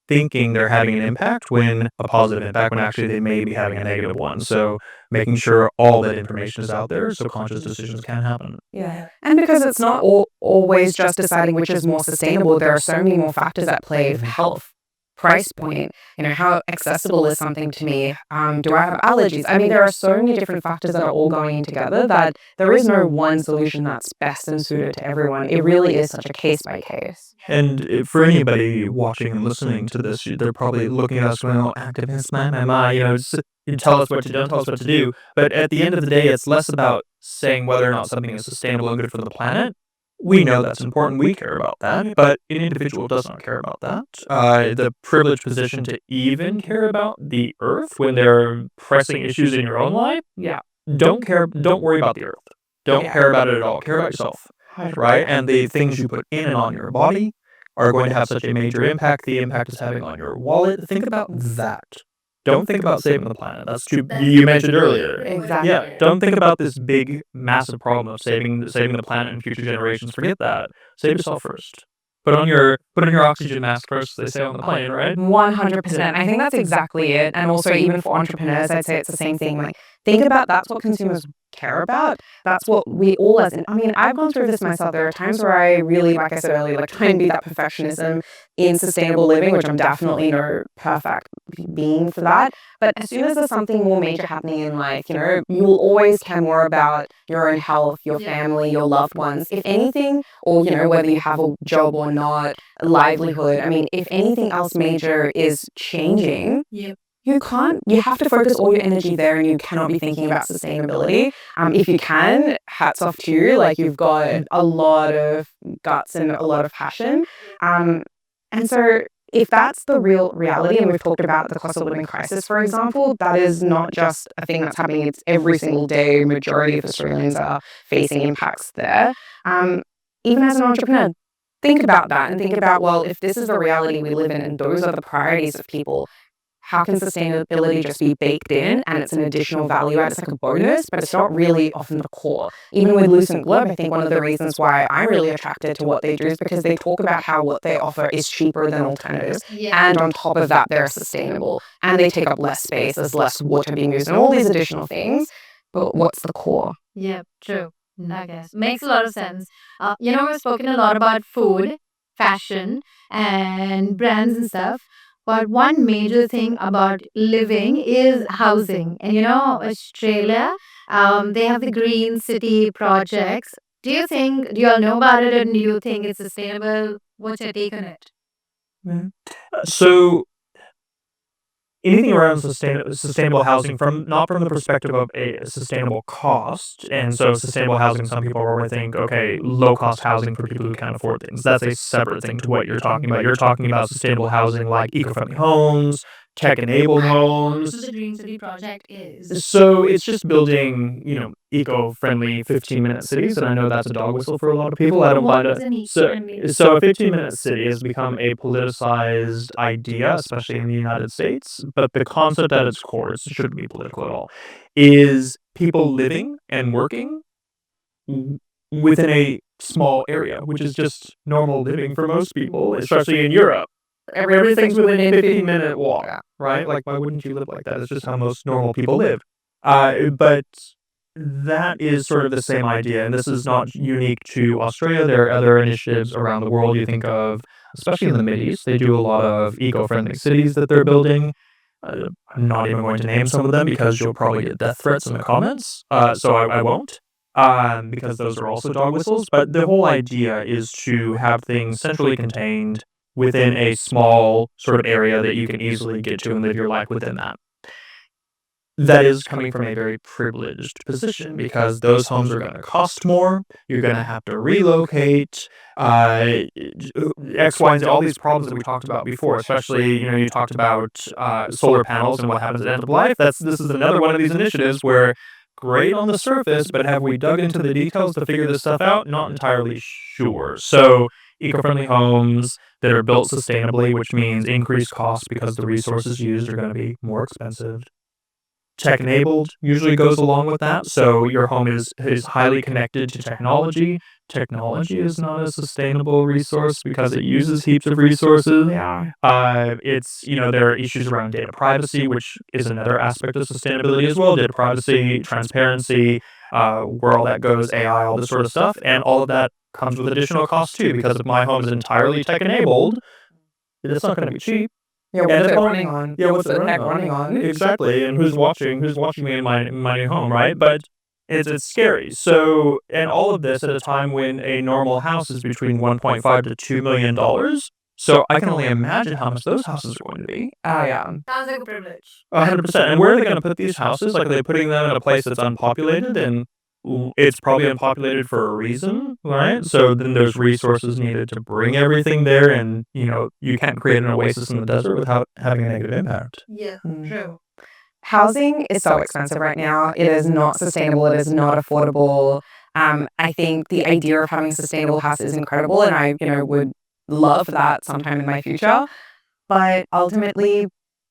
thinking they're having an impact, when a positive impact, when actually they may be having a negative one. So making sure all that information is out there so conscious decisions can happen. Yeah. And because it's not always just deciding which is more sustainable, there are so many more factors at play: health, price point, how accessible is something to me? Do I have allergies? I mean, there are so many different factors that are all going in together that there is no one solution that's best and suited to everyone. It really is such a case by case. And for anybody watching and listening to this, they're probably looking at us going, "Oh, activists, my, you tell us what to do, tell us what to do." But at the end of the day, it's less about saying whether or not something is sustainable and good for the planet. We know that's important. We care about that, but an individual does not care about that. The privileged position to even care about the earth when there are pressing issues in your own life, don't care. Don't worry about the earth. Don't care about it at all. Care about yourself, right? And the things you put in and on your body are going to have such a major impact. The impact it's having on your wallet. Think about that. don't think about saving the planet. That's too. You mentioned earlier. Exactly. Yeah, don't think about this big, massive problem of saving the planet and future generations. Forget that. Save yourself first. Put on your oxygen mask first, they say on the plane, right? 100%. I think that's exactly it. And also, even for entrepreneurs, I'd say it's the same thing. Like, think about that's what consumers care about. That's what we all as I mean, I've gone through this myself. There are times where I really, like I said earlier, like try and be that perfectionism in sustainable living, which I'm definitely no perfect being for that. But as soon as there's something more major happening in life, you'll always care more about your own health, your family, your loved ones. If anything, or, whether you have a job or not, a livelihood. I mean, if anything else major is changing, you have to focus all your energy there and you cannot be thinking about sustainability. If you can, hats off to you. Like, you've got a lot of guts and a lot of passion. And so if that's the real reality, and we've talked about the cost of living crisis, for example, that is not just a thing that's happening. It's every single day. Majority of Australians are facing impacts there. Even as an entrepreneur, think about that and think about, well, if this is the reality we live in and those are the priorities of people, how can sustainability just be baked in and it's an additional value add? It's like a bonus, but it's not really often the core. Even with Lucent Globe, I think one of the reasons why I'm really attracted to what they do is because they talk about how what they offer is cheaper than alternatives. And on top of that, they're sustainable and they take up less space, there's less water being used and all these additional things. But what's the core? Yeah, true. I guess. Makes a lot of sense. We've spoken a lot about food, fashion, and brands and stuff. But one major thing about living is housing. And Australia, they have the Green City projects. Do you all know about it and do you think it's sustainable? What's your take on it? So anything around sustainable housing, from not from the perspective of a sustainable cost, and so sustainable housing, some people already think, okay, low cost housing for people who can't afford things. That's a separate thing to what you're talking about. You're talking about sustainable housing like eco-friendly homes, tech-enabled homes. So the Green City project is. So it's just building, eco-friendly 15-minute cities, and I know that's a dog whistle for a lot of people. I don't What find is it. an So, eco-friendly? so a 15-minute city has become a politicized idea, especially in the United States. But the concept at its core, it shouldn't be political at all, is people living and working within a small area, which is just normal living for most people, especially in Europe. Everything's within a 15-minute walk, right? Like, why wouldn't you live like that? It's just how most normal people live. But that is sort of the same idea, and this is not unique to Australia. There are other initiatives around the world. You think of, especially in the Mideast, they do a lot of eco-friendly cities that they're building. I'm not even going to name some of them because you'll probably get death threats in the comments, so I won't. Because those are also dog whistles. But the whole idea is to have things centrally contained within a small sort of area that you can easily get to and live your life within that. That is coming from a very privileged position because those homes are going to cost more. You're going to have to relocate. X, Y, and Z, all these problems that we talked about before, especially, you talked about solar panels and what happens at the end of life. This is another one of these initiatives where great on the surface, but have we dug into the details to figure this stuff out? Not entirely sure. So eco-friendly homes that are built sustainably, which means increased costs because the resources used are going to be more expensive. Tech-enabled usually goes along with that. So your home is highly connected to technology. Technology is not a sustainable resource because it uses heaps of resources. Yeah. There are issues around data privacy, which is another aspect of sustainability as well. Data privacy, transparency, where all that goes, AI, all this sort of stuff. And all of that comes with additional costs too, because if my home is entirely tech-enabled, it's not going to be cheap. Yeah, what's it running on? Yeah, what's the it tech running running on? Exactly, and who's watching me in my new home, right? But it's scary. So, and all of this at a time when a normal house is between 1.5 to $2 million. So I can only imagine how much those houses are going to be. Oh, yeah. Sounds like a privilege. 100%. And where are they going to put these houses? Like, are they putting them in a place that's unpopulated? And it's probably unpopulated for a reason, right? So then there's resources needed to bring everything there, and you can't create an oasis in the desert without having a negative impact. Yeah, true. Housing is so expensive right now. It is not sustainable. It is not affordable. I think the idea of having a sustainable house is incredible, and I, would love that sometime in my future. But ultimately,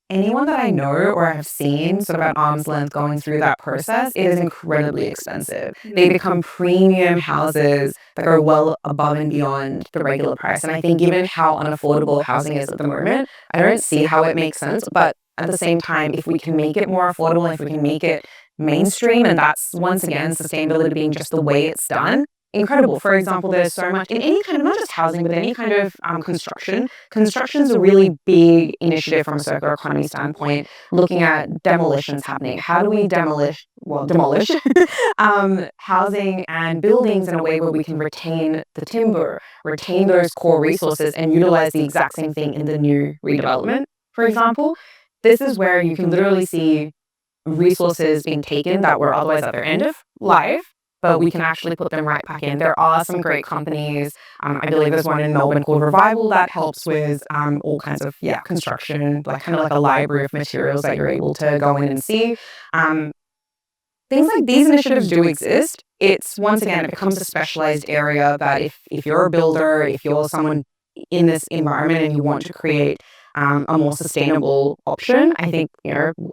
anyone that I know or have seen sort of at arm's length going through that process, it is incredibly expensive. They become premium houses that go well above and beyond the regular price. And I think given how unaffordable housing is at the moment, I don't see how it makes sense. But at the same time, if we can make it more affordable, if we can make it mainstream, and that's once again sustainability being just the way it's done, incredible. For example, there's so much in any kind of, not just housing, but any kind of construction. Construction is a really big initiative from a circular economy standpoint, looking at demolitions happening. How do we demolish housing and buildings in a way where we can retain the timber, retain those core resources, and utilize the exact same thing in the new redevelopment, for example? This is where you can literally see resources being taken that were otherwise at their end of life, but we can actually put them right back in. There are some great companies. I believe there's one in Melbourne called Revival that helps with all kinds of construction, like kind of like a library of materials that you're able to go in and see. Things like these initiatives do exist. It's, once again, it becomes a specialized area that if you're a builder, if you're someone in this environment and you want to create a more sustainable option, I think,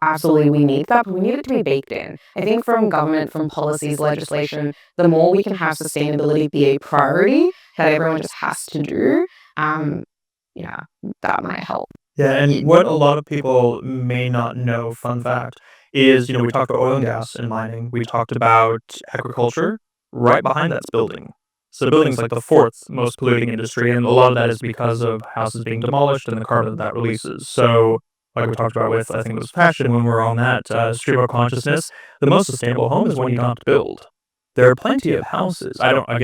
absolutely we need that, but we need it to be baked in. I think from government, from policies, legislation, the more we can have sustainability be a priority that everyone just has to do, that might help. Yeah, and what a lot of people may not know, fun fact, is, we talked about oil and gas and mining. We talked about agriculture. Right behind that's building. So building's like the fourth most polluting industry, and a lot of that is because of houses being demolished and the carbon that releases. So, like we talked about with, I think it was fashion when we were on that stream of consciousness, the most sustainable home is when you don't have to build. There are plenty of houses. I don't have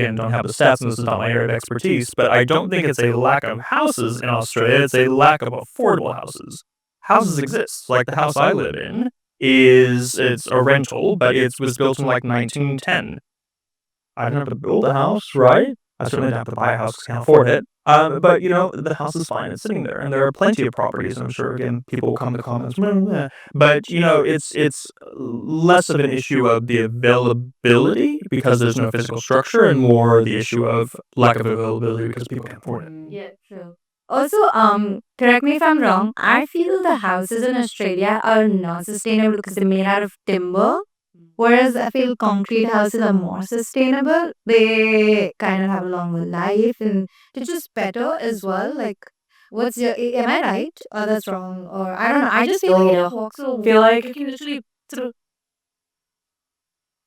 the stats, and this is not my area of expertise, but I don't think it's a lack of houses in Australia. It's a lack of affordable houses. Houses exist. Like the house I live in it's a rental, but it was built in like 1910. I don't have to build a house, right? I certainly don't have to buy a house because I can't afford it. But the house is fine. It's sitting there, and there are plenty of properties. I'm sure again people will come to comments, but it's less of an issue of the availability because there's no physical structure, and more the issue of lack of availability because people can't afford it. Yeah, true. Also, correct me if I'm wrong, I feel the houses in Australia are not sustainable because they're made out of timber, whereas I feel concrete houses are more sustainable. They kind of have a longer life and they're just better as well. Like, am I right? Or that's wrong? Or I don't know. I just feel like it walks so Feel like you can literally sort of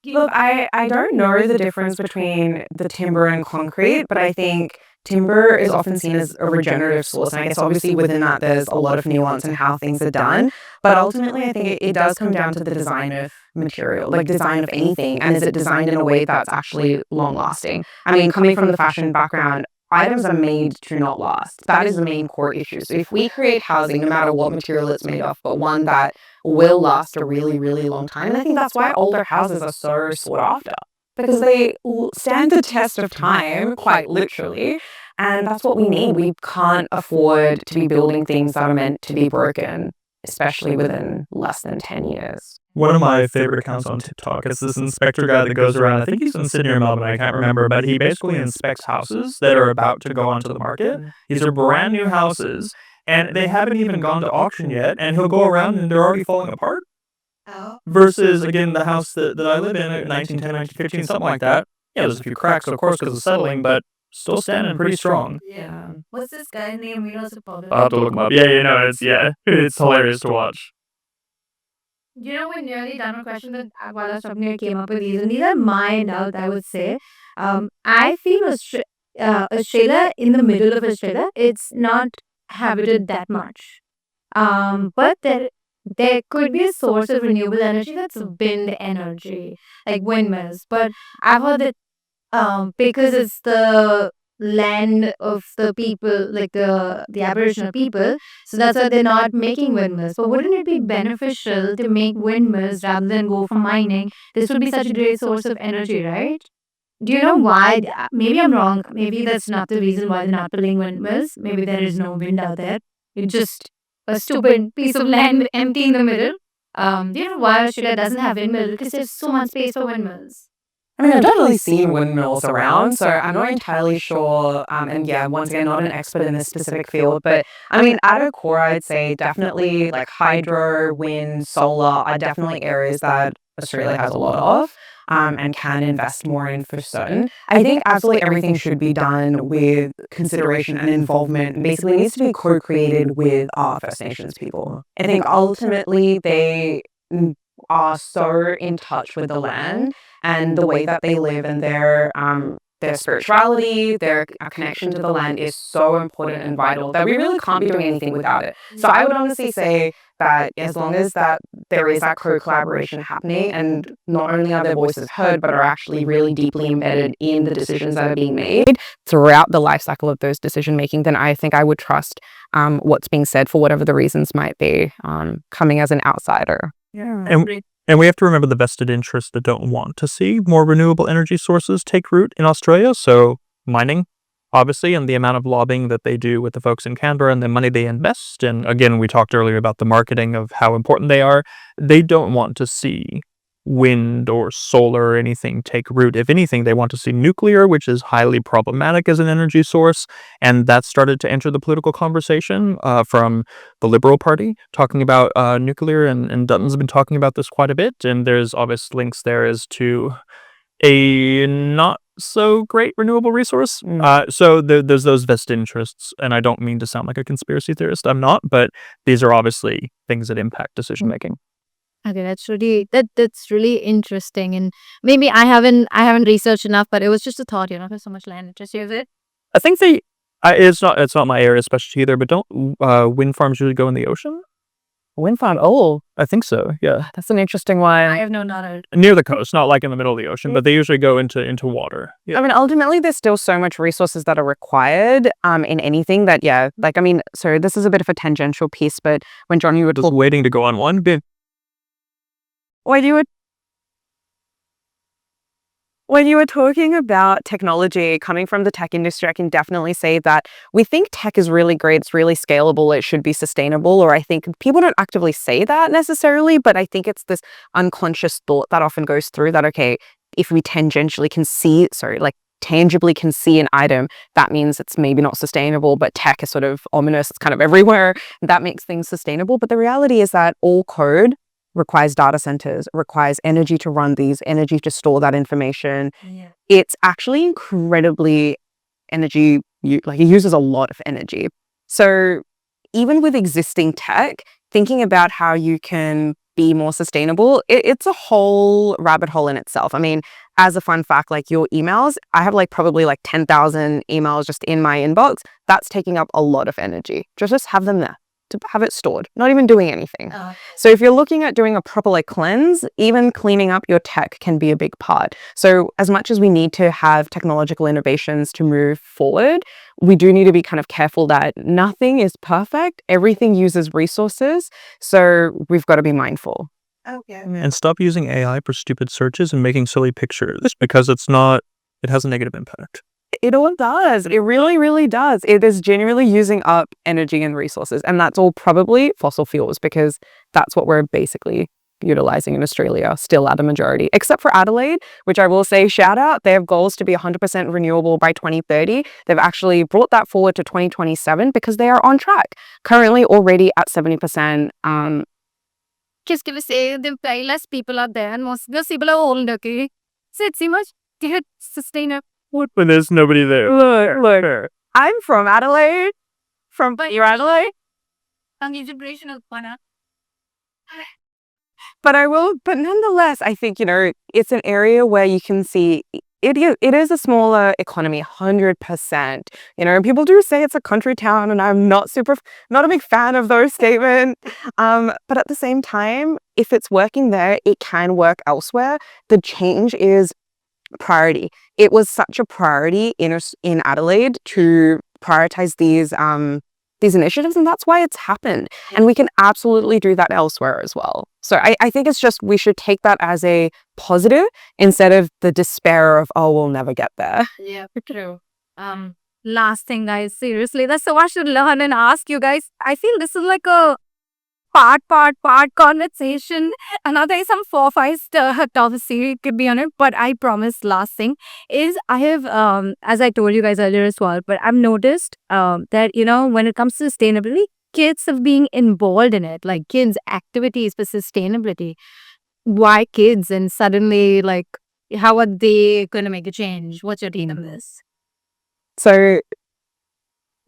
Look, I don't know the difference between the timber and concrete, but I think timber is often seen as a regenerative source. And I guess obviously within that, there's a lot of nuance in how things are done. But ultimately, I think it does come down to the design of material, like design of anything. And is it designed in a way that's actually long lasting? I mean, coming from the fashion background, items are made to not last. That is the main core issue. So if we create housing, no matter what material it's made of, but one that will last a really, really long time. And I think that's why older houses are so sought after, because they stand the test of time, quite literally. And that's what we need. We can't afford to be building things that are meant to be broken, especially within less than 10 years. One of my favorite accounts on TikTok is this inspector guy that goes around, I think he's in Sydney or Melbourne, I can't remember, but he basically inspects houses that are about to go onto the market. These are brand new houses, and they haven't even gone to auction yet, and he'll go around and they're already falling apart. Oh. Versus, again, the house that I live in at 1910, 1915, something like that. Yeah, there's a few cracks, of course, because of settling, but still standing pretty strong. Yeah. What's this guy's name? We also Pabon. I'll have to look him up. It's hilarious to watch. We're nearly done with questions, but while I was talking, I came up with these, and these are my doubts, I would say. I feel Australia, in the middle of Australia, it's not habited that much. But there could be a source of renewable energy that's wind energy, like windmills. But I've heard that because it's the land of the people, like the Aboriginal people, so that's why they're not making windmills. But wouldn't it be beneficial to make windmills rather than go for mining? This would be such a great source of energy, right? Do you know why? Maybe I'm wrong. Maybe that's not the reason why they're not building windmills. Maybe there is no wind out there. It's just a stupid piece of land empty in the middle. Do you know why Australia doesn't have windmills? Because there's so much space for windmills. I mean, I've definitely seen windmills around, so I'm not entirely sure. And yeah, once again, not an expert in this specific field, but I mean, at a core, I'd say definitely like hydro, wind, solar are definitely areas that Australia has a lot of. And can invest more in for certain. I think absolutely everything should be done with consideration and involvement. Basically, needs to be co-created with our First Nations people. I think ultimately they are so in touch with the land and the way that they live and their spirituality, their connection to the land is so important and vital that we really can't be doing anything without it. So I would honestly say that as long as that there is that co-collaboration happening and not only are their voices heard, but are actually really deeply embedded in the decisions that are being made throughout the life cycle of those decision making, then I think I would trust what's being said for whatever the reasons might be, coming as an outsider. Yeah. And we have to remember the vested interests that don't want to see more renewable energy sources take root in Australia. So mining, obviously, and the amount of lobbying that they do with the folks in Canberra and the money they invest. And again, we talked earlier about the marketing of how important they are. They don't want to see wind or solar or anything take root. If anything, they want to see nuclear, which is highly problematic as an energy source. And that started to enter the political conversation from the Liberal Party, talking about nuclear. And Dutton's been talking about this quite a bit. And there's obvious links there as to a not so great renewable resource. So there's those vested interests. And I don't mean to sound like a conspiracy theorist. I'm not. But these are obviously things that impact decision making. Okay, that's really interesting, and maybe I haven't researched enough, but it was just a thought, there's so much land, just use it. I think it's not my area of specialty either, but don't wind farms usually go in the ocean? Wind farm. Oh, I think so, yeah. that's an interesting I one. have no knowledge. Near the coast, not like in the middle of the ocean, but they usually go into water. Yeah. I mean, ultimately, there's still so much resources that are required in anything that, yeah, like, I mean, so this is a bit of a tangential piece, but when John, you were Just waiting to go on one bit. When you were talking about technology coming from the tech industry, I can definitely say that we think tech is really great, it's really scalable, it should be sustainable, or I think people don't actively say that necessarily, but I think it's this unconscious thought that often goes through that, okay, if we tangibly can see an item, that means it's maybe not sustainable, but tech is sort of ominous, it's kind of everywhere, that makes things sustainable. But the reality is that all code requires data centers, requires energy to run these, energy to store that information. Yeah. It's actually incredibly energy, it uses a lot of energy. So even with existing tech, thinking about how you can be more sustainable, it's a whole rabbit hole in itself. I mean, as a fun fact, like your emails, I have probably 10,000 emails just in my inbox. That's taking up a lot of energy. Just have them there, to have it stored, not even doing anything. So if you're looking at doing a proper cleanse, even cleaning up your tech can be a big part. So as much as we need to have technological innovations to move forward, we do need to be kind of careful that nothing is perfect. Everything uses resources. So we've got to be mindful. Okay. And stop using AI for stupid searches and making silly pictures because it has a negative impact. It all does. It really, really does. It is genuinely using up energy and resources. And that's all probably fossil fuels because that's what we're basically utilizing in Australia, still at a majority, except for Adelaide, which I will say, shout out, they have goals to be 100% renewable by 2030. They've actually brought that forward to 2027 because they are on track, currently already at 70%. Just give us the less people are there and most people are old, okay? So it's much sustainable. When there's nobody there. Look, I'm from Adelaide. You're Adelaide? Generational fun. But nonetheless, I think, it's an area where you can see it is a smaller economy, 100%. People do say it's a country town, and I'm not a big fan of those statements. But at the same time, if it's working there, it can work elsewhere. The change is priority. It was such a priority in Adelaide to prioritize these initiatives, and that's why it's happened. And we can absolutely do that elsewhere as well. So I think it's just we should take that as a positive instead of the despair of, oh, we'll never get there. Yeah, true. Last thing, guys, seriously, that's so I should learn and ask you guys. I feel this is like a part conversation. Another is some 4-5 top series could be on it. But I promise last thing is I have, as I told you guys earlier as well, but I've noticed that, when it comes to sustainability, kids have been involved in it, like kids' activities for sustainability. Why kids? And suddenly, like, how are they going to make a change? What's your take on this? So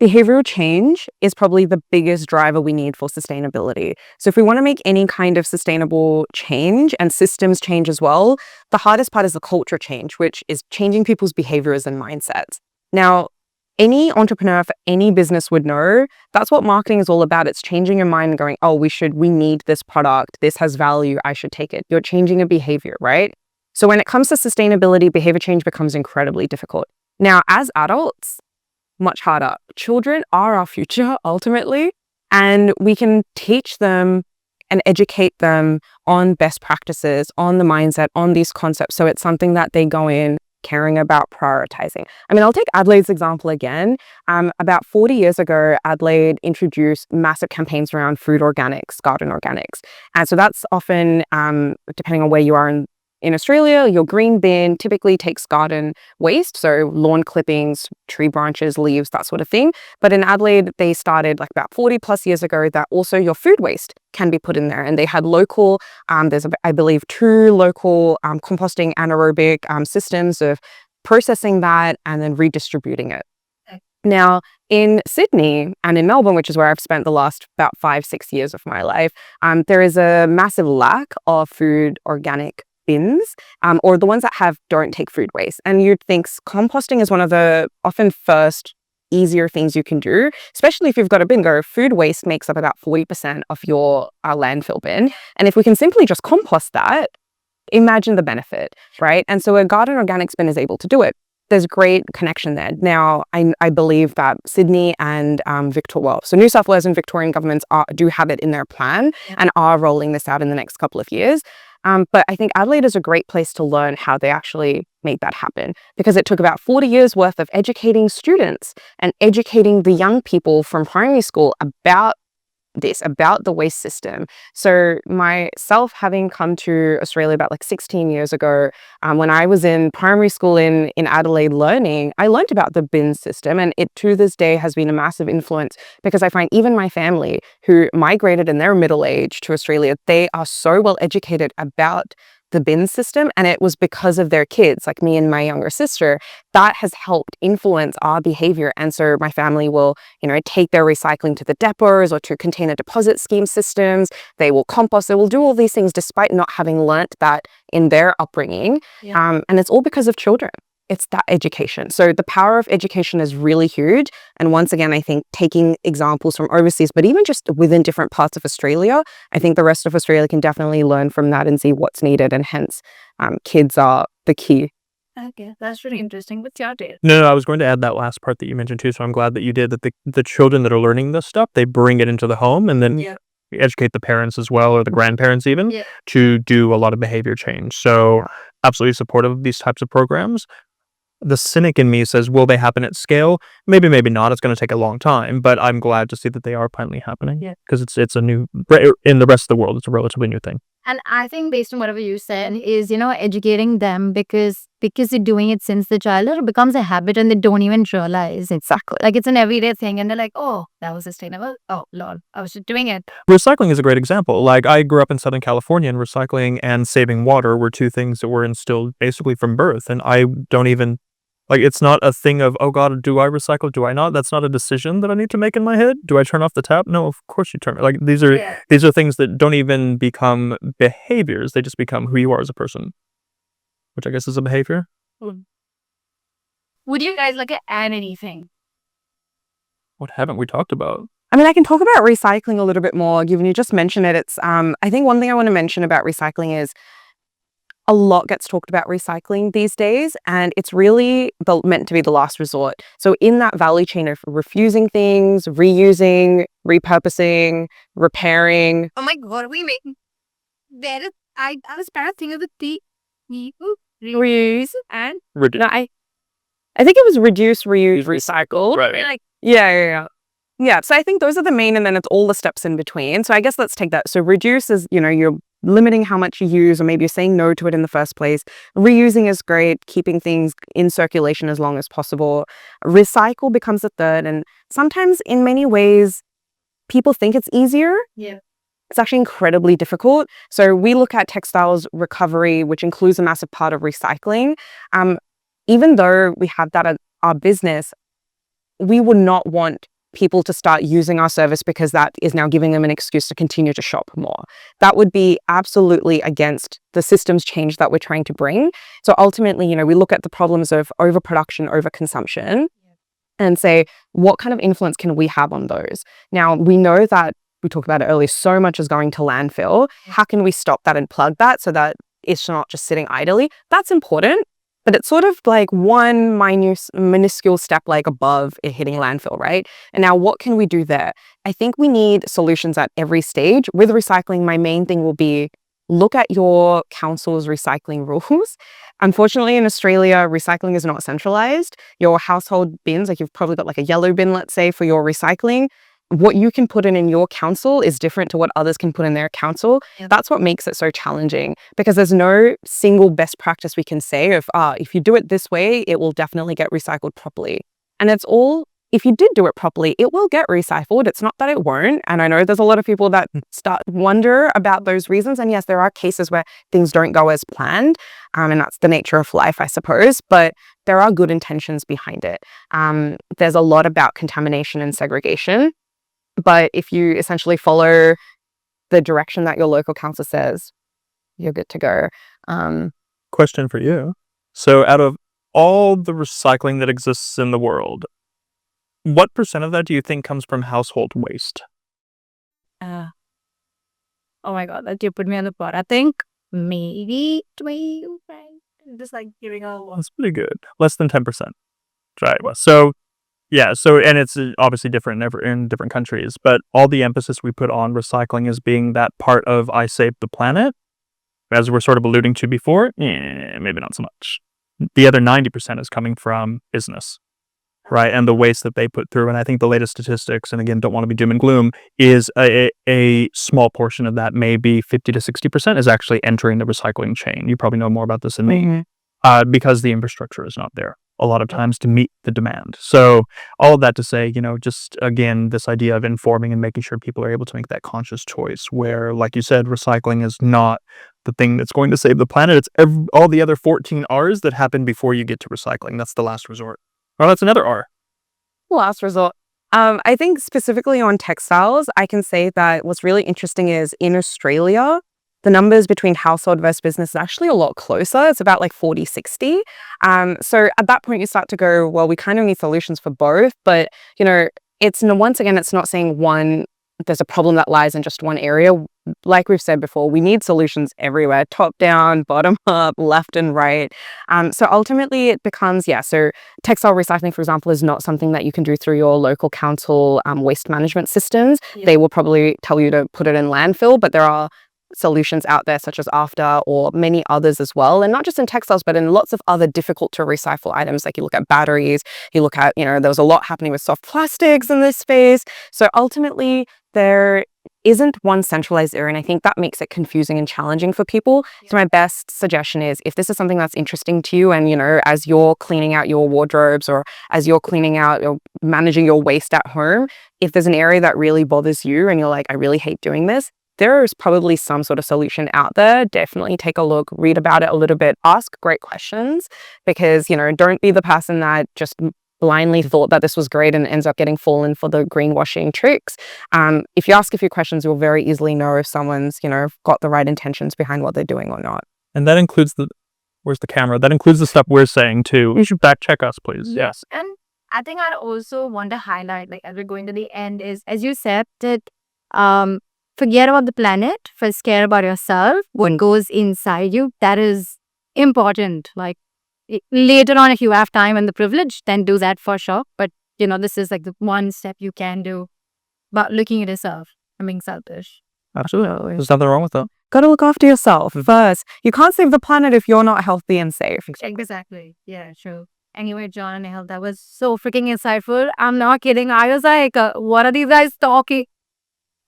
behavioral change is probably the biggest driver we need for sustainability. So if we want to make any kind of sustainable change and systems change as well, the hardest part is the culture change, which is changing people's behaviors and mindsets. Now, any entrepreneur for any business would know that's what marketing is all about. It's changing your mind and going, oh, we need this product. This has value. I should take it. You're changing a behavior, right? So when it comes to sustainability, behavior change becomes incredibly difficult. Now, as adults, much harder. Children are our future ultimately, and we can teach them and educate them on best practices, on the mindset, on these concepts. So it's something that they go in caring about, prioritizing. I mean, I'll take Adelaide's example again. About 40 years ago, Adelaide introduced massive campaigns around food organics, garden organics. And so that's often, depending on where you are in Australia, your green bin typically takes garden waste, so lawn clippings, tree branches, leaves, that sort of thing. But in Adelaide, they started like about 40 plus years ago that also your food waste can be put in there. And they had local, I believe, 2 local composting anaerobic systems of processing that and then redistributing it. Now, in Sydney and in Melbourne, which is where I've spent the last about 5-6 years of my life, there is a massive lack of food organic bins, or the ones that don't take food waste. And you'd think composting is one of the often first easier things you can do, especially if you've got a bin. Food waste makes up about 40% of your landfill bin. And if we can simply just compost that, imagine the benefit, right? And so a garden organics bin is able to do it. There's great connection there. Now, I believe that Sydney and so New South Wales and Victorian governments do have it in their plan and are rolling this out in the next couple of years. But I think Adelaide is a great place to learn how they actually made that happen, because it took about 40 years worth of educating students and educating the young people from primary school about the waste system. So myself, having come to Australia about like 16 years ago, when I was in primary school in Adelaide I learned about the bin system, and it to this day has been a massive influence, because I find even my family who migrated in their middle age to Australia, they are so well educated about the bin system, and it was because of their kids, like me and my younger sister, that has helped influence our behavior. And so my family will, take their recycling to the depots or to container deposit scheme systems. They will compost. They will do all these things despite not having learnt that in their upbringing. And it's all because of children. It's that education. So the power of education is really huge. And once again, I think taking examples from overseas, but even just within different parts of Australia, I think the rest of Australia can definitely learn from that and see what's needed. And hence, kids are the key. Okay, that's really interesting. What's your take? No, I was going to add that last part that you mentioned too. So I'm glad that you did, that the children that are learning this stuff, they bring it into the home, and then educate the parents as well, or the grandparents even, to do a lot of behavior change. So absolutely supportive of these types of programs. The cynic in me says, will they happen at scale? Maybe, maybe not. It's going to take a long time, but I'm glad to see that they are finally happening. Because it's a new, in the rest of the world, it's a relatively new thing. And I think based on whatever you said is, educating them, because they're doing it since the childhood, it becomes a habit and they don't even realize. Exactly. Like it's an everyday thing and they're like, oh, that was sustainable. Oh, lol, I was just doing it. Recycling is a great example. Like I grew up in Southern California, and recycling and saving water were 2 things that were instilled basically from birth. And I don't even, it's not a thing of, oh God, do I recycle? Do I not? That's not a decision that I need to make in my head. Do I turn off the tap? No, of course you turn it. These are things that don't even become behaviors. They just become who you are as a person, which I guess is a behavior. Would you guys add anything? What haven't we talked about? I mean, I can talk about recycling a little bit more, given you just mentioned it. It's, I think one thing I want to mention about recycling is a lot gets talked about recycling these days, and it's really meant to be the last resort. So in that value chain of refusing things, reusing, repurposing, repairing. Oh my God, I was thinking of the reuse and I think it was reduce, reuse, recycle. Right. Yeah. Yeah, so I think those are the main, and then it's all the steps in between. So I guess let's take that. So reduce is, you're limiting how much you use, or maybe you're saying no to it in the first place. Reusing is great, keeping things in circulation as long as possible. Recycle becomes a third, and sometimes in many ways, people think it's easier. Yeah. It's actually incredibly difficult. So we look at textiles recovery, which includes a massive part of recycling. Even though we have that at our business, we would not want people to start using our service because that is now giving them an excuse to continue to shop more. That would be absolutely against the systems change that we're trying to bring. So ultimately, we look at the problems of overproduction, overconsumption, and say, what kind of influence can we have on those? Now, we know that, we talked about it earlier, so much is going to landfill. How can we stop that and plug that so that it's not just sitting idly? That's important. But it's sort of like one minuscule step like above it hitting landfill, right? And now what can we do there? I think we need solutions at every stage. With recycling, my main thing will be look at your council's recycling rules. Unfortunately, in Australia, recycling is not centralized. Your household bins, like you've probably got like a yellow bin, let's say, for your recycling. What you can put in your council is different to what others can put in their council. Yep. That's what makes it so challenging, because there's no single best practice we can say of, if you do it this way, it will definitely get recycled properly. And it's all, if you did do it properly, it will get recycled. It's not that it won't. And I know there's a lot of people that start wonder about those reasons. And yes, there are cases where things don't go as planned. And that's the nature of life, I suppose. But there are good intentions behind it. There's a lot about contamination and segregation. But if you essentially follow the direction that your local council says, you're good to go. Question for you. So out of all the recycling that exists in the world, what % of that do you think comes from household waste? Oh my God, that you put me on the spot. I think maybe 20, just like giving a... That's pretty good. Less than 10%. Right. So yeah, and it's obviously different in different countries, but all the emphasis we put on recycling as being that part of I Save the Planet, as we're sort of alluding to before, maybe not so much. The other 90% is coming from business, right? And the waste that they put through. And I think the latest statistics, and again, don't want to be doom and gloom, is a small portion of that, maybe 50 to 60%, is actually entering the recycling chain. You probably know more about this than me, because the infrastructure is not there a lot of times to meet the demand. So all of that to say, just again, this idea of informing and making sure people are able to make that conscious choice where, like you said, recycling is not the thing that's going to save the planet. It's all the other 14 R's that happen before you get to recycling. That's the last resort. Or that's another R. Last resort. I think specifically on textiles, I can say that what's really interesting is in Australia, the numbers between household versus business is actually a lot closer. It's about like 40-60. So at that point, you start to go, well, we kind of need solutions for both. But, it's once again, it's not saying there's a problem that lies in just one area. Like we've said before, we need solutions everywhere, top down, bottom up, left and right. So ultimately it becomes, so textile recycling, for example, is not something that you can do through your local council waste management systems. Yeah. They will probably tell you to put it in landfill, but there are solutions out there such as After or many others as well, and not just in textiles but in lots of other difficult to recycle items. Like you look at batteries, you look at there was a lot happening with soft plastics in this space. So ultimately there isn't one centralized area, and I think that makes it confusing and challenging for people. So my best suggestion is, if this is something that's interesting to you, and as you're cleaning out your wardrobes or as you're cleaning out or managing your waste at home, if there's an area that really bothers you and you're like, I really hate doing this, there is probably some sort of solution out there. Definitely take a look, read about it a little bit, ask great questions, because, don't be the person that just blindly thought that this was great and ends up getting fallen for the greenwashing tricks. If you ask a few questions, you'll very easily know if someone's, got the right intentions behind what they're doing or not. And that includes where's the camera? That includes the stuff we're saying too. You should back check us, please. Yes. And I think I'd also want to highlight, like, as we're going to the end, is, as you said, that forget about the planet, first care about yourself, what goes inside you. That is important. Like, later on, if you have time and the privilege, then do that for sure. But, this is like the one step you can do about looking at yourself and being selfish. Absolutely. There's nothing wrong with that. Got to look after yourself first. You can't save the planet if you're not healthy and safe. Exactly. Yeah, true. Anyway, John and Nehal, that was so freaking insightful. I'm not kidding. I was like, what are these guys talking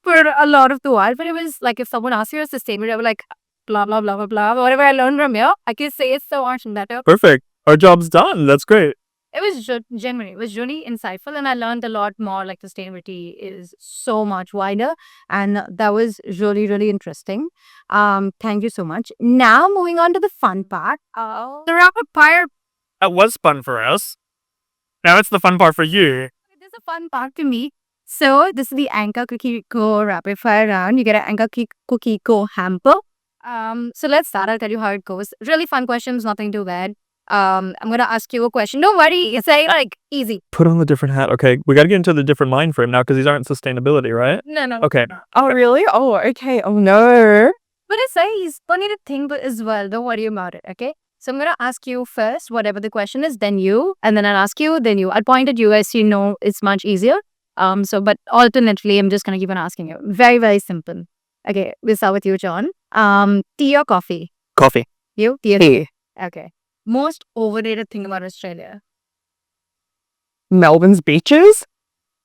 for a lot of the while? But it was like, if someone asks you a sustainability, I was like, blah, blah, blah, blah, blah. Whatever I learned from here, I can say it so much better. Perfect. Our job's done. That's great. It was genuine. It was really insightful, and I learned a lot more. Like sustainability is so much wider, and that was really, really interesting. Thank you so much. Now moving on to the fun part. The rapid fire. That was fun for us. Now it's the fun part for you. There's a fun part to me. So this is the Anchor Cookie Co rapid fire round. You get an Anchor Cookie Co hamper. So let's start. I'll tell you how it goes. Really fun questions, nothing too bad. I'm gonna ask you a question. Don't worry, it's like easy. Put on the different hat. Okay, we got to get into the different mind frame now because these aren't sustainability, right? No. Okay. Oh, really? Oh, okay. Oh, no. But it's easy. Funny to think as well. Don't worry about it. Okay. So I'm gonna ask you first, whatever the question is, then you, and then I'll ask you, then you. I'll point at you as you know it's much easier. But alternately, I'm just gonna keep on asking you. Very, very simple. Okay, we'll start with you, John. Tea or coffee? Coffee. You? Tea. or Tea. Okay. Most overrated thing about Australia? Melbourne's beaches?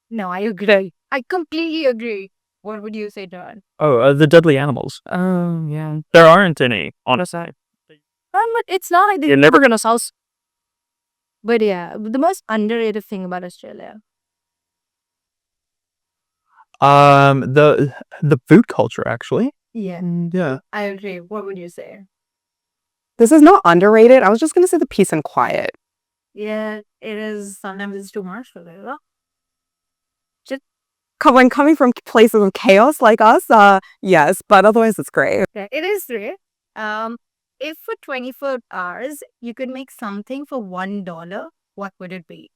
No, I agree. I completely agree. What would you say, John? Oh, the deadly animals. Oh, yeah. There aren't any, honestly. But it's not like You're never gonna sell. But yeah, the most underrated thing about Australia. The food culture actually. Yeah, Yeah. I agree. What would you say? This is not underrated. I was just going to say the peace and quiet. Yeah, it is. Sometimes it's too much for them. When coming from places of chaos like us, yes, but otherwise it's great. Yeah, it is great. If for 24 hours you could make something for $1, what would it be?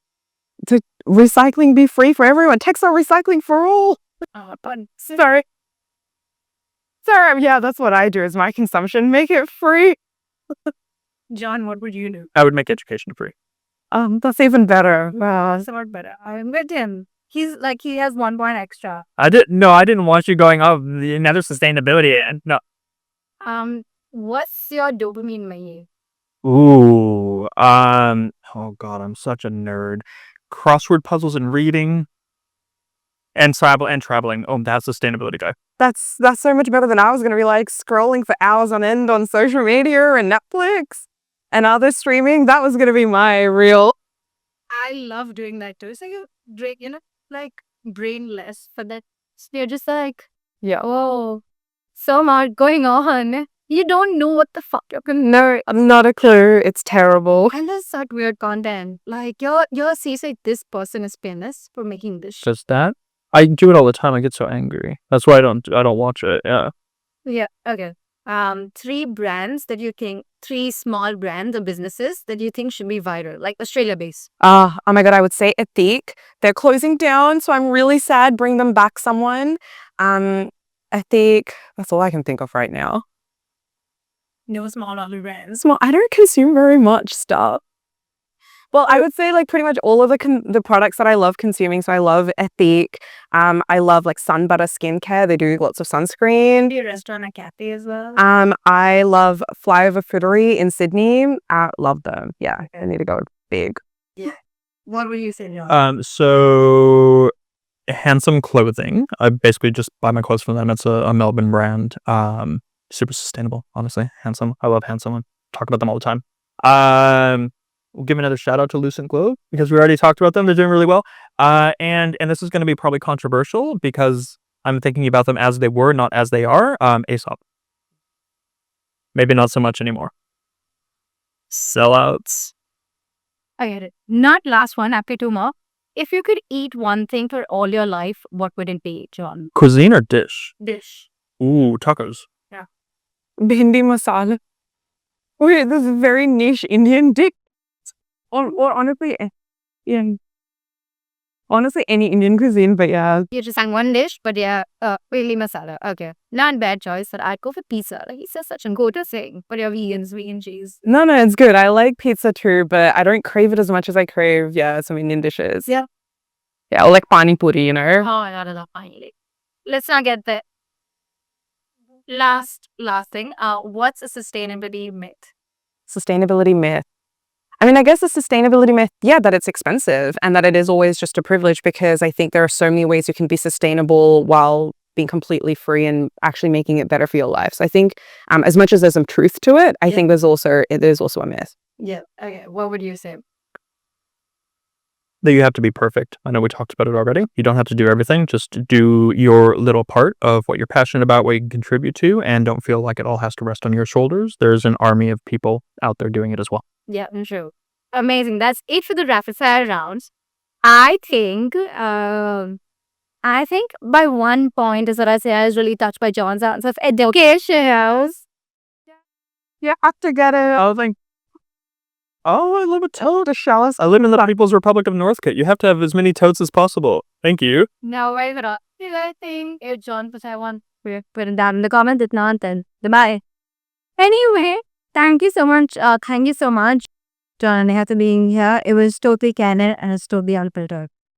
To recycling be free for everyone. Textile recycling for all. But Sorry. Yeah, that's what I do is my consumption. Make it free. John, what would you do? I would make education free. That's even better. That's a lot better. I'm with him. He's like he has 1 point extra. I didn't want you going off another sustainability and no. What's your dopamine menu? Ooh. Oh god, I'm such a nerd. Crossword puzzles and reading. And traveling. Oh, that's sustainability guy. That's so much better than I was going to be like scrolling for hours on end on social media and Netflix and other streaming. That was going to be my real. I love doing that too. It's like like brainless for that. You're just like, Yeah. oh, so much going on. You don't know what the fuck you're gonna. No, not a clue. It's terrible. And there's such weird content. Like your sees like this person is famous for making this shit. Just that? I do it all the time. I get so angry. That's why I don't watch it. Yeah. Yeah. Okay. 3 brands that you think, 3 small brands or businesses that you think should be viral, like Australia based. Oh my God, I would say Ethique. They're closing down, so I'm really sad. Bring them back, someone. Ethique. That's all I can think of right now. No small other brands. Well, I don't consume very much stuff. Well, I would say like pretty much all of the products that I love consuming. So I love Ethique. I love like Sun Butter skincare. They do lots of sunscreen. Your restaurant at Cathay as well. I love Flyover Foodery in Sydney. Love them. Yeah, I need to go big. Yeah. What would you say, John? So Handsome Clothing. I basically just buy my clothes from them. It's a Melbourne brand. Super sustainable, honestly. Handsome. I love Handsome. I talk about them all the time. We'll give another shout out to Lucent Globe because we already talked about them. They're doing really well. And this is going to be probably controversial because I'm thinking about them as they were, not as they are. Aesop. Maybe not so much anymore. Sellouts. I get it. Not last one, after 2 more. If you could eat one thing for all your life, what would it be, John? Cuisine or dish? Dish. Ooh, tacos. Bhindi masala. Wait, this is very niche Indian dish. Or honestly, yeah. Honestly, any Indian cuisine, but yeah. You just sang one dish, but yeah, really masala. Okay. Not bad choice, but I'd go for pizza. Like, he says such a good thing, but you're vegans, vegan cheese. No, it's good. I like pizza too, but I don't crave it as much as I crave, some Indian dishes. Yeah. Yeah, or like pani puri, you know? Oh my god, I love finally. Let's not get there. Last thing. What's a sustainability myth? Sustainability myth. I mean, I guess the sustainability myth, yeah, that it's expensive and that it is always just a privilege, because I think there are so many ways you can be sustainable while being completely free and actually making it better for your life. So I think as much as there's some truth to it, I think there's also a myth. Yeah. Okay. What would you say? That you have to be perfect. I know we talked about it already. You don't have to do everything. Just do your little part of what you're passionate about, what you can contribute to, and don't feel like it all has to rest on your shoulders. There's an army of people out there doing it as well. Yeah, true. Amazing. That's it for the rapid fire rounds. I think by one point, as I say, I was really touched by John's answer of education. You have to get it. I was like, oh, I live a toad to showers. I live in the People's Republic of Northcote. You have to have as many toads as possible. Thank you. No, wait for that. I think if John puts one, put it down in the comment. If not, then goodbye. Anyway, thank you so much. Thank you so much, John and Nehal, for being here. It was totally candid and it's totally unfiltered.